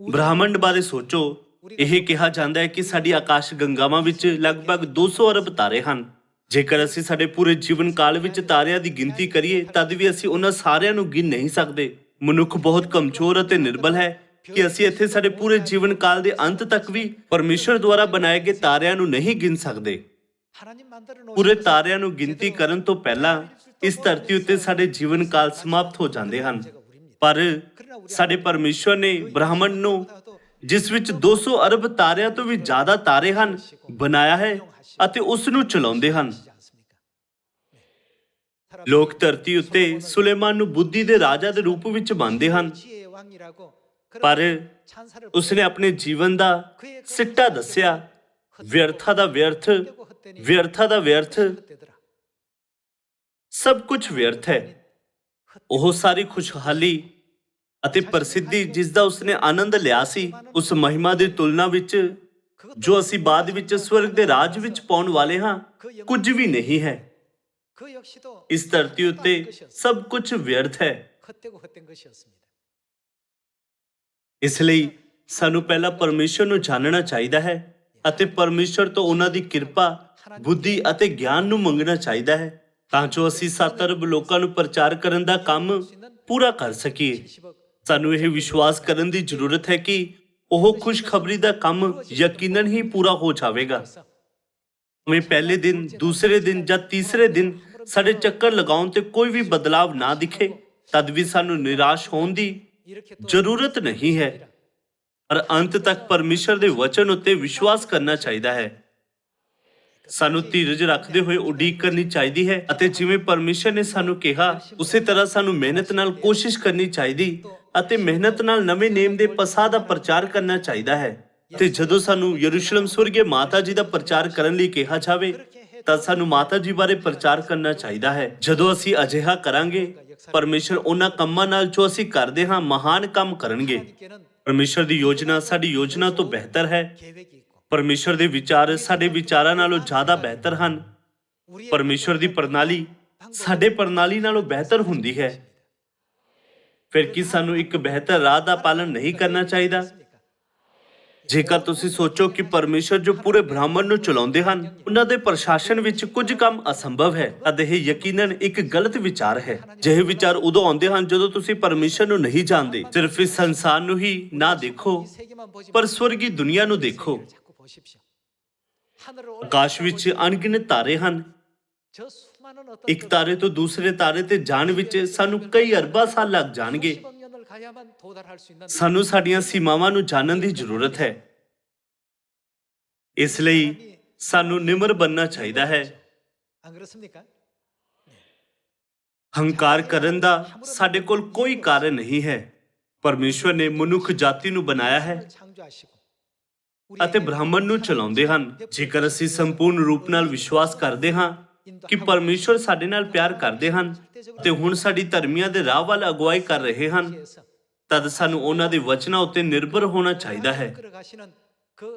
ਬ੍ਰਹਿਮੰਡ ਬਾਰੇ ਸੋਚੋ। ਇਹ ਕਿਹਾ ਜਾਂਦਾ ਹੈ ਕਿ ਸਾਡੀ ਆਕਾਸ਼ ਗੰਗਾਵਾਂ ਵਿੱਚ ਲਗਭਗ 200 ਅਰਬ ਤਾਰੇ ਹਨ। ਜੇਕਰ ਅਸੀਂ ਸਾਡੇ ਪੂਰੇ ਜੀਵਨ ਕਾਲ ਵਿੱਚ ਤਾਰਿਆਂ ਦੀ ਗਿਣਤੀ ਕਰੀਏ, ਤਦ ਵੀ ਅਸੀਂ ਉਹਨਾਂ ਸਾਰਿਆਂ ਨੂੰ ਗਿਣ ਨਹੀਂ ਸਕਦੇ। ਮਨੁੱਖ ਬਹੁਤ ਕਮਜ਼ੋਰ ਅਤੇ ਨਿਰਬਲ ਹੈ ਕਿ ਅਸੀਂ ਇੱਥੇ ਸਾਡੇ ਪੂਰੇ ਜੀਵਨ ਕਾਲ ਦੇ ਅੰਤ ਤੱਕ ਵੀ ਪਰਮੇਸ਼ਰ ਦੁਆਰਾ ਬਣਾਏ ਗਏ ਤਾਰਿਆਂ ਨੂੰ ਨਹੀਂ ਗਿਣ ਸਕਦੇ। ਪੂਰੇ ਤਾਰਿਆਂ ਨੂੰ ਗਿਣਤੀ ਕਰਨ ਤੋਂ ਪਹਿਲਾਂ ਇਸ ਧਰਤੀ ਉੱਤੇ ਸਾਡੇ ਜੀਵਨ ਕਾਲ ਸਮਾਪਤ ਹੋ ਜਾਂਦੇ ਹਨ। ਪਰ ਸਾਡੇ ਪਰਮੇਸ਼ਰ ਨੇ ਬ੍ਰਹਿਮੰਡ ਨੂੰ, ਜਿਸ ਵਿੱਚ 200 ਅਰਬ ਤਾਰਿਆਂ ਤੋਂ ਵੀ ਜ਼ਿਆਦਾ ਤਾਰੇ ਹਨ, ਬਣਾਇਆ ਹੈ ਅਤੇ ਉਸ ਨੂੰ ਚਲਾਉਂਦੇ ਹਨ। ਲੋਕ ਧਰਤੀ ਉੱਤੇ ਸੁਲੇਮਾਨ ਨੂੰ ਬੁੱਧੀ ਦੇ ਰਾਜਾ ਦੇ ਰੂਪ ਵਿੱਚ ਮੰਨਦੇ ਹਨ, ਪਰ ਉਸਨੇ ਆਪਣੇ ਜੀਵਨ ਦਾ ਸਿੱਟਾ ਦੱਸਿਆ। ਵਿਅਰਥਾ ਦਾ ਵਿਅਰਥ, ਵਿਅਰਥਾ ਦਾ ਵਿਅਰਥ, ਸਭ ਕੁਝ ਵਿਅਰਥ ਹੈ। ਉਹ ਸਾਰੀ ਖੁਸ਼ਹਾਲੀ ਅਤੇ ਪ੍ਰਸਿੱਧੀ ਜਿਸ ਦਾ ਉਸਨੇ ਆਨੰਦ ਲਿਆ ਸੀ, ਉਸ ਮਹਿਮਾ ਦੀ ਤੁਲਨਾ ਵਿੱਚ ਜੋ ਅਸੀਂ ਬਾਅਦ ਵਿੱਚ ਸਵਰਗ ਦੇ ਰਾਜ ਵਿੱਚ ਪਾਉਣ ਵਾਲੇ ਹਾਂ, ਕੁਝ ਵੀ ਨਹੀਂ ਹੈ। ਇਸ ਧਰਤੀ ਉੱਤੇ ਸਭ ਕੁਝ ਵਿਅਰਥ ਹੈ। ਇਸ ਲਈ ਸਾਨੂੰ ਪਹਿਲਾਂ ਪਰਮੇਸ਼ਰ ਨੂੰ ਜਾਣਨਾ ਚਾਹੀਦਾ ਹੈ ਅਤੇ ਪਰਮੇਸ਼ਰ ਤੋਂ ਉਹਨਾਂ ਦੀ ਕਿਰਪਾ, ਬੁੱਧੀ ਅਤੇ ਗਿਆਨ ਨੂੰ ਮੰਗਣਾ ਚਾਹੀਦਾ ਹੈ, ਤਾਂ ਜੋ ਅਸੀਂ 7 ਅਰਬ ਲੋਕਾਂ ਨੂੰ ਪ੍ਰਚਾਰ ਕਰਨ ਦਾ ਕੰਮ ਪੂਰਾ ਕਰ ਸਕੀਏ। ਸਾਨੂੰ ਇਹ ਵਿਸ਼ਵਾਸ ਕਰਨ ਦੀ ਜ਼ਰੂਰਤ ਹੈ ਕਿ ਉਹ ਖੁਸ਼ਖਬਰੀ ਦਾ ਕੰਮ ਯਕੀਨਨ ਹੀ ਪੂਰਾ ਹੋ ਜਾਵੇਗਾ। ਭਾਵੇਂ ਪਹਿਲੇ ਦਿਨ, ਦੂਸਰੇ ਦਿਨ ਜਾਂ ਤੀਸਰੇ ਦਿਨ ਸਾਡੇ ਚੱਕਰ ਲਗਾਉਣ ਤੇ ਕੋਈ ਵੀ ਬਦਲਾਵ ਨਾ ਦਿਖੇ, ਤਦ ਵੀ ਸਾਨੂੰ ਨਿਰਾਸ਼ ਹੋਣ ਦੀ ਜ਼ਰੂਰਤ ਨਹੀਂ ਹੈ। ਪਰ ਅੰਤ ਤੱਕ ਪਰਮੇਸ਼ਰ ਦੇ ਵਚਨ ਉੱਤੇ ਵਿਸ਼ਵਾਸ ਕਰਨਾ ਚਾਹੀਦਾ ਹੈ। ਸਾਨੂੰ ਧੀਰਜ ਰੱਖਦੇ ਹੋਏ ਉਡੀਕ ਕਰਨੀ ਚਾਹੀਦੀ ਹੈ ਅਤੇ ਜਿਵੇਂ ਪਰਮੇਸ਼ਰ ਨੇ ਸਾਨੂੰ ਕਿਹਾ, ਉਸੇ ਤਰ੍ਹਾਂ ਸਾਨੂੰ ਮਿਹਨਤ ਨਾਲ ਕੋਸ਼ਿਸ਼ ਕਰਨੀ ਚਾਹੀਦੀ ਅਤੇ ਮਿਹਨਤ ਨਾਲ ਨਵੇਂ ਨੇਮ ਦੇ ਪਸਾਹ ਦਾ ਪ੍ਰਚਾਰ ਕਰਨਾ ਚਾਹੀਦਾ ਹੈ। ਤੇ ਜਦੋਂ ਸਾਨੂੰ ਯਰੂਸ਼ਲਮ ਸਵਰਗੀ ਮਾਤਾ ਜੀ ਦਾ ਪ੍ਰਚਾਰ ਕਰਨ ਲਈ ਕਿਹਾ ਜਾਵੇ, ਤਾਂ ਸਾਨੂੰ ਮਾਤਾ ਜੀ ਬਾਰੇ ਪ੍ਰਚਾਰ ਕਰਨਾ ਚਾਹੀਦਾ ਹੈ। ਜਦੋਂ ਅਸੀਂ ਅਜਿਹਾ ਕਰਾਂਗੇ, ਪਰਮੇਸ਼ਰ ਉਹਨਾਂ ਕੰਮਾਂ ਨਾਲ ਜੋ ਅਸੀਂ ਕਰਦੇ ਹਾਂ, ਮਹਾਨ ਕੰਮ ਕਰਨਗੇ। ਪਰਮੇਸ਼ਰ ਦੀ ਯੋਜਨਾ ਸਾਡੀ ਯੋਜਨਾ ਤੋਂ ਬਿਹਤਰ ਹੈ। ਪਰਮੇਸ਼ਰ ਦੇ ਵਿਚਾਰ ਸਾਡੇ ਵਿਚਾਰਾਂ ਨਾਲੋਂ ਜ਼ਿਆਦਾ ਬਿਹਤਰ ਹਨ। ਪਰਮੇਸ਼ਰ ਦੀ ਪ੍ਰਣਾਲੀ ਸਾਡੇ ਪ੍ਰਣਾਲੀ ਨਾਲੋਂ ਬਿਹਤਰ ਹੁੰਦੀ ਹੈ। ਫਿਰ ਕੀ ਸਾਨੂੰ ਇੱਕ ਬਿਹਤਰ ਰਾਹ ਦਾ ਪਾਲਣ ਨਹੀਂ ਕਰਨਾ ਚਾਹੀਦਾ? ਜੇਕਰ ਤੁਸੀਂ ਸੋਚੋ ਕਿ ਪਰਮੇਸ਼ਰ ਜੋ ਪੂਰੇ ਬ੍ਰਹਿਮੰਡ ਨੂੰ ਚਲਾਉਂਦੇ ਹਨ, ਉਹਨਾਂ ਦੇ ਪ੍ਰਸ਼ਾਸਨ ਵਿੱਚ ਕੁਝ ਕੰਮ ਅਸੰਭਵ ਹੈ, ਤਾਂ ਇਹ ਯਕੀਨਨ ਇੱਕ ਗਲਤ ਵਿਚਾਰ ਹੈ। ਜਿਹੇ ਵਿਚਾਰ ਉਦੋਂ ਆਉਂਦੇ ਹਨ ਜਦੋਂ ਤੁਸੀਂ ਪਰਮੇਸ਼ਰ ਨੂੰ ਨਹੀਂ ਜਾਣਦੇ। ਸਿਰਫ ਇਸ ਸੰਸਾਰ ਨੂੰ ਹੀ ਨਾ ਦੇਖੋ, ਪਰ ਸਵਰਗੀ ਦੁਨੀਆ ਨੂੰ ਦੇਖੋ। ਆਕਾਸ਼ ਵਿੱਚ ਅਣਗਿਣਤ ਤਾਰੇ ਹਨ। ਇੱਕ ਤਾਰੇ ਤੋਂ ਦੂਸਰੇ ਤਾਰੇ ਤੇ ਜਾਣ ਵਿੱਚ ਸਾਨੂੰ ਕਈ ਅਰਬਾਂ ਸਾਲ ਲੱਗ ਜਾਣਗੇ। ਸਾਨੂੰ ਸਾਡੀਆਂ ਸੀਮਾਵਾਂ ਨੂੰ ਜਾਣਨ ਦੀ ਜ਼ਰੂਰਤ ਹੈ। ਇਸ ਲਈ ਸਾਨੂੰ ਨਿਮਰ ਬਣਨਾ ਚਾਹੀਦਾ ਹੈ। ਹੰਕਾਰ ਕਰਨ ਦਾ ਸਾਡੇ ਕੋਲ ਕੋਈ ਕਾਰਨ ਨਹੀਂ ਹੈ। ਪਰਮੇਸ਼ਵਰ ਨੇ ਮਨੁੱਖ ਜਾਤੀ ਨੂੰ ਬਣਾਇਆ ਹੈ ਅਤੇ ਬ੍ਰਾਹਮਣ ਨੂੰ ਚਲਾਉਂਦੇ ਹਨ। ਜੇਕਰ ਅਸੀਂ ਸੰਪੂਰਨ ਰੂਪ ਨਾਲ ਵਿਸ਼ਵਾਸ ਕਰਦੇ ਹਾਂ ਕਿ ਪਰਮੇਸ਼ਵਰ ਸਾਡੇ ਨਾਲ ਪਿਆਰ ਕਰਦੇ ਹਨ ਤੇ ਹੁਣ ਸਾਡੀ ਧਰਮੀਆਂ ਦੇ ਰਾਹ ਵੱਲ ਅਗਵਾਈ ਕਰ ਰਹੇ ਹਨ, ਤਦ ਸਾਨੂੰ ਉਹਨਾਂ ਦੇ ਵਚਨਾਂ ਉੱਤੇ ਨਿਰਭਰ ਹੋਣਾ ਚਾਹੀਦਾ ਹੈ।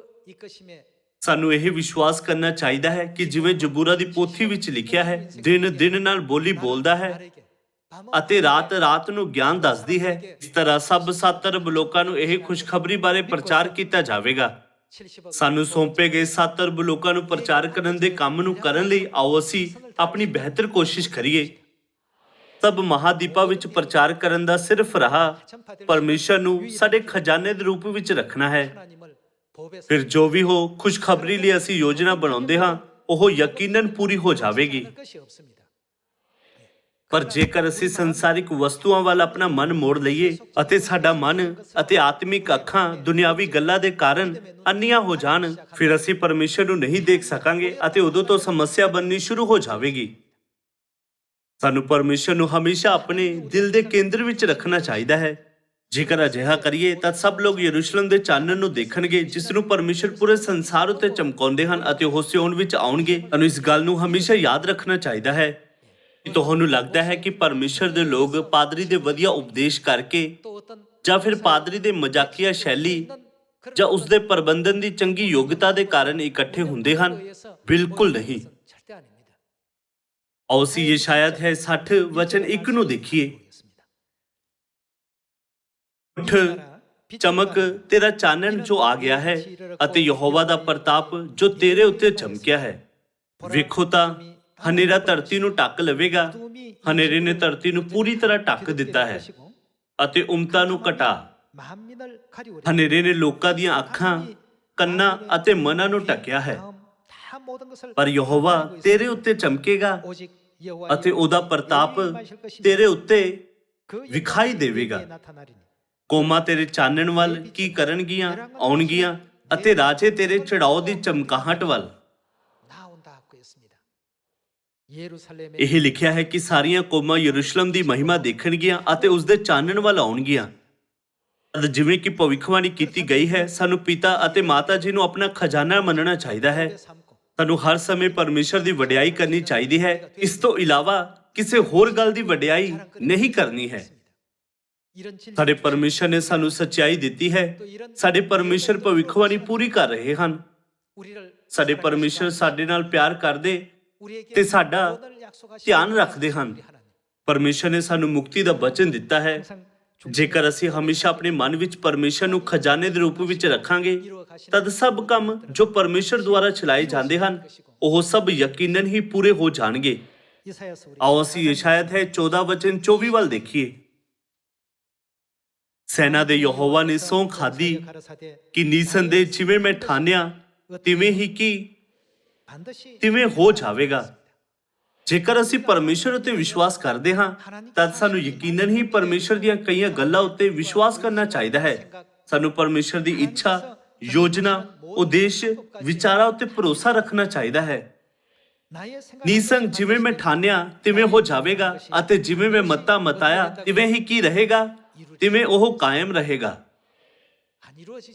ਸਾਨੂੰ ਇਹ ਵਿਸ਼ਵਾਸ ਕਰਨਾ ਚਾਹੀਦਾ ਹੈ ਕਿ ਜਿਵੇਂ ਜ਼ਬੂਰਾਂ ਦੀ ਪੋਥੀ ਵਿੱਚ ਲਿਖਿਆ ਹੈ, ਦਿਨ ਦਿਨ ਨਾਲ ਬੋਲੀ ਬੋਲਦਾ ਹੈ ਅਤੇ ਰਾਤ ਰਾਤ ਨੂੰ ਗਿਆਨ ਦੱਸਦੀ ਹੈ, ਇਸ ਤਰ੍ਹਾਂ ਸਭ 7 ਅਰਬ ਲੋਕਾਂ ਨੂੰ ਇਹ ਖੁਸ਼ਖਬਰੀ ਬਾਰੇ ਪ੍ਰਚਾਰ ਕੀਤਾ ਜਾਵੇਗਾ। ਸਾਨੂੰ ਸੌਂਪੇ ਗਏ 7 ਅਰਬ ਲੋਕਾਂ ਨੂੰ ਪ੍ਰਚਾਰ ਕਰਨ ਦੇ ਕੰਮ ਨੂੰ ਕਰਨ ਲਈ ਆਓ ਅਸੀਂ ਆਪਣੀ ਬਿਹਤਰ ਕੋਸ਼ਿਸ਼ ਕਰੀਏ। ਸਭ ਮਹਾਦੀਪਾਂ ਵਿੱਚ ਪ੍ਰਚਾਰ ਕਰਨ ਦਾ ਸਿਰਫ ਰਾਹ ਪਰਮੇਸ਼ਰ ਨੂੰ ਸਾਡੇ ਖਜ਼ਾਨੇ ਦੇ ਰੂਪ ਵਿੱਚ ਰੱਖਣਾ ਹੈ। ਫਿਰ ਜੋ ਵੀ ਹੋ ਖੁਸ਼ਖਬਰੀ ਲਈ ਅਸੀਂ ਯੋਜਨਾ ਬਣਾਉਂਦੇ ਹਾਂ ਉਹ ਯਕੀਨਨ ਪੂਰੀ ਹੋ ਜਾਵੇਗੀ। ਪਰ ਜੇਕਰ ਅਸੀਂ ਸੰਸਾਰਿਕ ਵਸਤੂਆਂ ਵੱਲ ਆਪਣਾ ਮਨ ਮੋੜ ਲਈਏ ਅਤੇ ਸਾਡਾ ਮਨ ਅਤੇ ਆਤਮਿਕ ਅੱਖਾਂ ਦੁਨਿਆਵੀ ਗੱਲਾਂ ਦੇ ਕਾਰਨ ਅੰਨੀਆਂ ਹੋ ਜਾਣ, ਫਿਰ ਅਸੀਂ ਪਰਮੇਸ਼ਰ ਨੂੰ ਨਹੀਂ ਦੇਖ ਸਕਾਂਗੇ ਅਤੇ ਉਦੋਂ ਤੋਂ ਸਮੱਸਿਆ ਬਣਨੀ ਸ਼ੁਰੂ ਹੋ ਜਾਵੇਗੀ। ਸਾਨੂੰ ਪਰਮੇਸ਼ਰ ਨੂੰ ਹਮੇਸ਼ਾ ਆਪਣੇ ਦਿਲ ਦੇ ਕੇਂਦਰ ਵਿੱਚ ਰੱਖਣਾ ਚਾਹੀਦਾ ਹੈ। ਜੇਕਰ ਅਜਿਹਾ ਕਰੀਏ ਤਾਂ ਸਭ ਲੋਕ ਯਰੂਸ਼ਲਮ ਦੇ ਚਾਨਣ ਨੂੰ ਦੇਖਣਗੇ ਜਿਸ ਨੂੰ ਪਰਮੇਸ਼ਰ ਪੂਰੇ ਸੰਸਾਰ ਉੱਤੇ ਚਮਕਾਉਂਦੇ ਹਨ ਅਤੇ ਉਹ ਸਿਓਨ ਵਿੱਚ ਆਉਣਗੇ। ਸਾਨੂੰ ਇਸ ਗੱਲ ਨੂੰ ਹਮੇਸ਼ਾ ਯਾਦ ਰੱਖਣਾ ਚਾਹੀਦਾ ਹੈ ਕਿ ਤੁਹਾਨੂੰ ਲੱਗਦਾ ਹੈ ਕਿ ਪਰਮੇਸ਼ਰ ਦੇ ਲੋਕ ਪਾਦਰੀ ਦੇ ਵਧੀਆ ਉਪਦੇਸ਼ ਕਰਕੇ ਜਾਂ ਫਿਰ ਪਾਦਰੀ ਦੇ ਮਜ਼ਾਕੀਆ ਸ਼ੈਲੀ ਜਾਂ ਉਸਦੇ ਪ੍ਰਬੰਧਨ ਦੀ ਚੰਗੀ ਯੋਗਤਾ ਦੇ ਕਾਰਨ ਇਕੱਠੇ ਹੁੰਦੇ ਹਨ? ਬਿਲਕੁਲ ਨਹੀਂ। ਆਓ ਅਸੀਂ ਯਸ਼ਾਇਆ 60 ਵਚਨ 1 ਨੂੰ ਦੇਖੀਏ। ਉੱਠ, ਚਮਕ, ਤੇਰਾ ਚਾਨਣ ਜੋ ਆ ਗਿਆ ਹੈ ਅਤੇ ਯਹੋਵਾ ਦਾ ਪ੍ਰਤਾਪ ਜੋ ਤੇਰੇ ਉੱਤੇ ਚਮਕਿਆ ਹੈ। ਵੇਖੋ ਤਾਂ ਹਨੇਰਾ ਧਰਤੀ ਨੂੰ ਢੱਕ ਲਵੇਗਾ। ਹਨੇਰੇ ਨੇ ਧਰਤੀ ਨੂੰ ਪੂਰੀ ਤਰ੍ਹਾਂ ਢੱਕ ਦਿੱਤਾ ਹੈ ਅਤੇ ਉਮਤਾਂ ਨੂੰ ਘਟਾ। ਹਨੇਰੇ ਨੇ ਲੋਕਾਂ ਦੀਆਂ ਅੱਖਾਂ, ਕੰਨਾਂ ਅਤੇ ਮਨਾਂ ਨੂੰ ਢੱਕਿਆ ਹੈ। ਪਰ ਯਹੋਵਾ ਤੇਰੇ ਉੱਤੇ ਚਮਕੇਗਾ ਅਤੇ ਉਹਦਾ ਪ੍ਰਤਾਪ ਤੇਰੇ ਉੱਤੇ ਵਿਖਾਈ ਦੇਵੇਗਾ। ਕੌਮਾਂ ਤੇਰੇ ਚਾਨਣ ਵੱਲ ਕੀ ਕਰਨਗੀਆਂ? ਆਉਣਗੀਆਂ ਅਤੇ ਰਾਜੇ ਤੇਰੇ ਚੜਾਓ ਦੀ ਚਮਕਾਹਟ ਵੱਲ। ਇਹ ਲਿਖਿਆ ਹੈ ਕਿ ਸਾਰੀਆਂ ਕੌਮਾਂ ਯਰੂਸ਼ਲਮ ਦੀ ਮਹਿਮਾ ਦੇਖਣਗੀਆਂ ਅਤੇ ਉਸਦੇ ਚਾਨਣ ਵੱਲ ਆਉਣਗੀਆਂ। ਜਿਵੇਂ ਕਿ ਭਵਿੱਖਬਾਣੀ ਕੀਤੀ ਗਈ ਹੈ, ਸਾਨੂੰ ਪਿਤਾ ਅਤੇ ਮਾਤਾ ਜੀ ਨੂੰ ਆਪਣਾ ਖਜ਼ਾਨਾ ਮੰਨਣਾ ਚਾਹੀਦਾ ਹੈ। ਸਾਨੂੰ ਹਰ ਸਮੇਂ ਪਰਮੇਸ਼ਰ ਦੀ ਵਡਿਆਈ ਕਰਨੀ ਚਾਹੀਦੀ ਹੈ। ਇਸ ਤੋਂ ਇਲਾਵਾ ਕਿਸੇ ਹੋਰ ਗੱਲ ਦੀ ਵਡਿਆਈ ਨਹੀਂ ਕਰਨੀ ਹੈ। ਸਾਡੇ ਪਰਮੇਸ਼ਰ ਨੇ ਸਾਨੂੰ ਸੱਚਾਈ ਦਿੱਤੀ ਹੈ। ਸਾਡੇ ਪਰਮੇਸ਼ਰ ਭਵਿੱਖਬਾਣੀ ਪੂਰੀ ਕਰ ਰਹੇ ਹਨ। ਸਾਡੇ ਪਰਮੇਸ਼ਰ ਸਾਡੇ ਨਾਲ ਪਿਆਰ ਕਰਦੇ ਤੇ ਸਾਡਾ ਧਿਆਨ ਰੱਖਦੇ ਹਨ। ਪਰਮੇਸ਼ਰ ਨੇ ਸਾਨੂੰ ਮੁਕਤੀ ਦਾ ਵਚਨ ਦਿੱਤਾ ਹੈ। ਜੇਕਰ ਅਸੀਂ ਹਮੇਸ਼ਾ ਆਪਣੇ ਮਨ ਵਿੱਚ ਪਰਮੇਸ਼ਰ ਨੂੰ ਖਜ਼ਾਨੇ ਦੇ ਰੂਪ ਵਿੱਚ ਰੱਖਾਂਗੇ, ਤਦ ਸਭ ਕੰਮ ਜੋ ਪਰਮੇਸ਼ਰ ਦੁਆਰਾ ਚਲਾਏ ਜਾਂਦੇ ਹਨ ਉਹ ਸਭ ਯਕੀਨਨ ਹੀ ਪੂਰੇ ਹੋ ਜਾਣਗੇ। ਆਓ ਅਸੀਂ ਯਸ਼ਾਇਆ 14 ਵਚਨ 24 ਵੱਲ ਦੇਖੀਏ। ਸੈਨਾ ਦੇ ਯਹੋਵਾ ਨੇ ਸਹੁੰ ਖਾਧੀ ਕਿ ਨਿਸੰਦੇਹ ਜਿਵੇਂ ਮੈਂ ਠਾਨਿਆ ਤਿਵੇਂ ਹੋ ਜਾਵੇਗਾ। ਜੇਕਰ ਅਸੀਂ ਪਰਮੇਸ਼ਰ ਉੱਤੇ ਵਿਸ਼ਵਾਸ ਕਰਦੇ ਹਾਂ ਤਦ ਸਾਨੂੰ ਯਕੀਨਨ ਹੀ ਪਰਮੇਸ਼ਰ ਦੀਆਂ ਕਈਆਂ ਗੱਲਾਂ ਉੱਤੇ ਵਿਸ਼ਵਾਸ ਕਰਨਾ ਚਾਹੀਦਾ ਹੈ। ਸਾਨੂੰ ਪਰਮੇਸ਼ਰ ਦੀ ਇੱਛਾ, ਯੋਜਨਾ, ਉਦੇਸ਼, ਵਿਚਾਰਾਂ ਉੱਤੇ ਭਰੋਸਾ ਰੱਖਣਾ ਚਾਹੀਦਾ ਹੈ। ਨਿਸੰਗ ਜਿਵੇਂ ਮੈਂ ਠਾਨਿਆ ਤਿਵੇਂ ਹੋ ਜਾਵੇਗਾ ਅਤੇ ਜਿਵੇਂ ਮੈਂ ਮਤਾ ਮਤਾਇਆ ਤਿਵੇਂ ਹੀ ਕੀ ਰਹੇਗਾ, ਤਿਵੇਂ ਉਹ ਕਾਇਮ ਰਹੇਗਾ।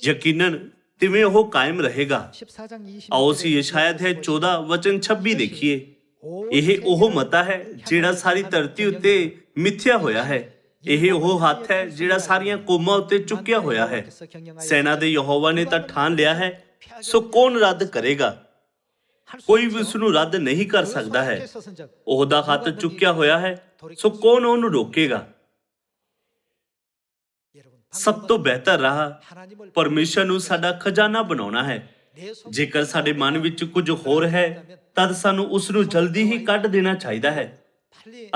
ਯਕੀਨਨ ਤਿਵੇਂ ਉਹ ਕਾਇਮ ਰਹੇਗਾ। ਆਓ ਅਸੀਂ ਯਸ਼ਾਇਆ 14 ਵਚਨ 26 ਦੇਖੀਏ। ਇਹ ਉਹ ਮਤਾ ਹੈ ਜਿਹੜਾ ਸਾਰੀ ਧਰਤੀ ਉੱਤੇ ਮਿੱਥਿਆ ਹੋਇਆ ਹੈ। ਇਹ ਉਹ ਹੱਥ ਹੈ ਜਿਹੜਾ ਸਾਰੀਆਂ ਕੌਮਾਂ ਉੱਤੇ ਚੁੱਕਿਆ ਹੋਇਆ ਹੈ। ਸੈਨਾ ਦੇ ਯਹੋਵਾ ਨੇ ਤਾਂ ਠਾਣ ਲਿਆ ਹੈ, ਸੋ ਕੌਣ ਰੱਦ ਕਰੇਗਾ? ਕੋਈ ਵੀ ਉਸ ਨੂੰ ਰੱਦ ਨਹੀਂ ਕਰ ਸਕਦਾ ਹੈ। ਉਹਦਾ ਹੱਥ ਚੁੱਕਿਆ ਹੋਇਆ ਹੈ, ਸੋ ਕੌਣ ਉਹਨੂੰ ਰੋਕੇਗਾ? ਸਭ ਤੋਂ ਬਿਹਤਰ ਰਾਹ ਪਰਮੇਸ਼ਰ ਨੂੰ ਸਾਡਾ ਖਜ਼ਾਨਾ ਬਣਾਉਣਾ ਹੈ। ਜੇਕਰ ਸਾਡੇ ਮਨ ਵਿੱਚ ਕੁਝ ਹੋਰ ਹੈ ਤਦ ਸਾਨੂੰ ਉਸ ਨੂੰ ਜਲਦੀ ਹੀ ਕੱਢ ਦੇਣਾ ਚਾਹੀਦਾ ਹੈ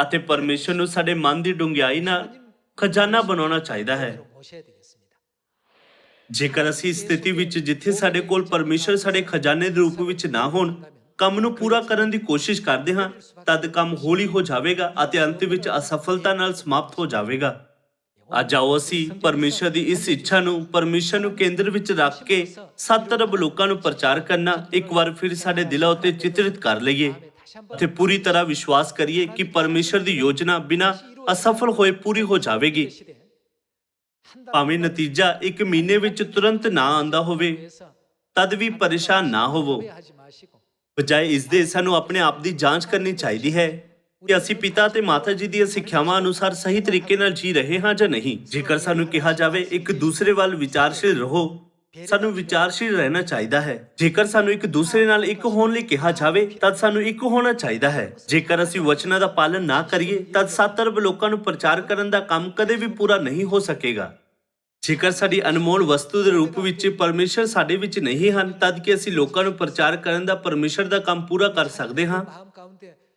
ਅਤੇ ਪਰਮੇਸ਼ਰ ਨੂੰ ਸਾਡੇ ਮਨ ਦੀ ਡੂੰਘਾਈ ਨਾਲ ਖਜ਼ਾਨਾ ਬਣਾਉਣਾ ਚਾਹੀਦਾ ਹੈ। ਜੇਕਰ ਅਸੀਂ ਇਸ ਸਥਿਤੀ ਵਿੱਚ ਜਿੱਥੇ ਸਾਡੇ ਕੋਲ ਪਰਮੇਸ਼ਰ ਸਾਡੇ ਖਜ਼ਾਨੇ ਦੇ ਰੂਪ ਵਿੱਚ ਨਾ ਹੋਣ, ਕੰਮ ਨੂੰ ਪੂਰਾ ਕਰਨ ਦੀ ਕੋਸ਼ਿਸ਼ ਕਰਦੇ ਹਾਂ, ਤਦ ਕੰਮ ਹੌਲੀ ਹੋ ਜਾਵੇਗਾ ਅਤੇ ਅੰਤ ਵਿੱਚ ਅਸਫਲਤਾ ਨਾਲ ਸਮਾਪਤ ਹੋ ਜਾਵੇਗਾ। ਅੱਜ ਆਓ ਅਸੀਂ ਪਰਮੇਸ਼ਰ ਦੀ ਇਸ ਇੱਛਾ ਨੂੰ ਪਰਮੇਸ਼ਰ ਨੂੰ ਕੇਂਦਰ ਵਿੱਚ ਰੱਖ ਕੇ 7 ਅਰਬ ਲੋਕਾਂ ਨੂੰ ਪ੍ਰਚਾਰ ਕਰਨਾ ਇੱਕ ਵਾਰ ਫਿਰ ਸਾਡੇ ਦਿਲਾਂ ਉੱਤੇ ਚਿਤਰਿਤ ਕਰ ਲਈਏ ਅਤੇ ਪੂਰੀ ਤਰ੍ਹਾਂ ਵਿਸ਼ਵਾਸ ਕਰੀਏ ਕਿ ਪਰਮੇਸ਼ਰ ਦੀ ਯੋਜਨਾ ਬਿਨਾਂ ਅਸਫਲ ਹੋਏ ਪੂਰੀ ਹੋ ਜਾਵੇਗੀ। ਭਾਵੇਂ ਨਤੀਜਾ 1 ਮਹੀਨੇ ਵਿੱਚ ਤੁਰੰਤ ਨਾ ਆਉਂਦਾ ਹੋਵੇ, ਤਦ ਵੀ ਪਰੇਸ਼ਾਨ ਨਾ ਹੋਵੋ। ਬਜਾਏ ਇਸ ਦੇ ਸਾਨੂੰ ਆਪਣੇ ਆਪ ਦੀ ਜਾਂਚ ਕਰਨੀ ਚਾਹੀਦੀ ਹੈ ਕਿ ਅਸੀਂ ਪਿਤਾ ਤੇ ਮਾਤਾ ਜੀ ਦੀਆਂ ਸਿੱਖਿਆਵਾਂ ਅਨੁਸਾਰ ਸਹੀ ਤਰੀਕੇ ਨਾਲ ਜੀ ਰਹੇ ਹਾਂ ਜਾਂ ਨਹੀਂ। ਜੇਕਰ ਸਾਨੂੰ ਕਿਹਾ ਜਾਵੇ ਇੱਕ ਦੂਸਰੇ ਵੱਲ ਵਿਚਾਰਸ਼ੀਲ ਰਹੋ, ਸਾਨੂੰ ਵਿਚਾਰਸ਼ੀਲ ਰਹਿਣਾ ਚਾਹੀਦਾ ਹੈ। ਜੇਕਰ ਸਾਨੂੰ ਇੱਕ ਦੂਸਰੇ ਨਾਲ ਇੱਕ ਹੋਣ ਲਈ ਕਿਹਾ ਜਾਵੇ ਤਦ ਸਾਨੂੰ ਇੱਕ ਹੋਣਾ ਚਾਹੀਦਾ ਹੈ। ਜੇਕਰ ਅਸੀਂ ਵਚਨਾਂ ਦਾ ਪਾਲਨ ਨਾ ਕਰੀਏ ਤਦ 7 ਅਰਬ ਲੋਕਾਂ ਨੂੰ ਪ੍ਰਚਾਰ ਕਰਨ ਦਾ ਕੰਮ ਕਦੇ ਵੀ ਪੂਰਾ ਨਹੀਂ ਹੋ ਸਕੇਗਾ। ਜੇਕਰ ਸਾਡੀ ਅਨਮੋਲ ਵਸਤੂ ਦੇ ਰੂਪ ਵਿੱਚ ਪਰਮੇਸ਼ਰ ਸਾਡੇ ਵਿੱਚ ਨਹੀਂ ਹਨ ਤਦ ਕਿ ਅਸੀਂ ਲੋਕਾਂ ਨੂੰ ਪ੍ਰਚਾਰ ਕਰਨ ਦਾ ਪਰਮੇਸ਼ਰ ਦਾ ਕੰਮ ਪੂਰਾ ਕਰ ਸਕਦੇ ਹਾਂ।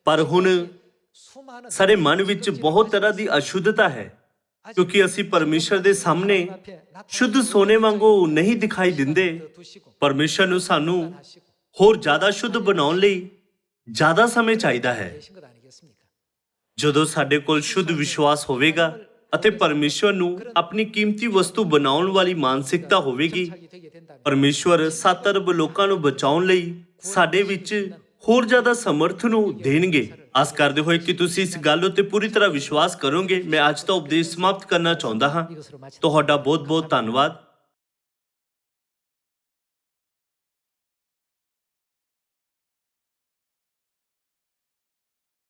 ਪਰ ਹੁਣ ਸਾਡੇ ਮਨ ਵਿੱਚ ਬਹੁਤ ਤਰ੍ਹਾਂ ਦੀ ਅਸ਼ੁੱਧਤਾ ਹੈ ਕਿਉਂਕਿ ਅਸੀਂ ਪਰਮੇਸ਼ਰ ਦੇ ਸਾਹਮਣੇ ਸ਼ੁੱਧ ਸੋਨੇ ਵਾਂਗੂ ਨਹੀਂ ਦਿਖਾਈ ਦਿੰਦੇ। ਪਰਮੇਸ਼ਰ ਨੂੰ ਸਾਨੂੰ ਹੋਰ ਜ਼ਿਆਦਾ ਸ਼ੁੱਧ ਬਣਾਉਣ ਲਈ ਜ਼ਿਆਦਾ ਸਮੇਂ ਚਾਹੀਦਾ ਹੈ। ਜਦੋਂ ਸਾਡੇ ਕੋਲ ਸ਼ੁੱਧ ਵਿਸ਼ਵਾਸ ਹੋਵੇਗਾ ਅਤੇ ਪਰਮੇਸ਼ਰ ਨੂੰ ਆਪਣੀ ਕੀਮਤੀ ਵਸਤੂ ਬਣਾਉਣ ਵਾਲੀ ਮਾਨਸਿਕਤਾ ਹੋਵੇਗੀ, ਪਰਮੇਸ਼ਰ 7 ਅਰਬ ਲੋਕਾਂ ਨੂੰ ਬਚਾਉਣ ਲਈ ਸਾਡੇ ਵਿੱਚ ਹੋਰ ਜ਼ਿਆਦਾ ਸਮਰਥ ਨੂੰ ਦੇਣਗੇ। ਆਸ ਕਰਦੇ ਹੋਏ ਕਿ ਤੁਸੀਂ ਇਸ ਗੱਲ ਉੱਤੇ ਪੂਰੀ ਤਰ੍ਹਾਂ ਵਿਸ਼ਵਾਸ ਕਰੋਗੇ, ਮੈਂ ਅੱਜ ਦਾ ਉਪਦੇਸ਼ ਸਮਾਪਤ ਕਰਨਾ ਚਾਹੁੰਦਾ ਹਾਂ। ਤੁਹਾਡਾ ਬਹੁਤ ਬਹੁਤ ਧੰਨਵਾਦ।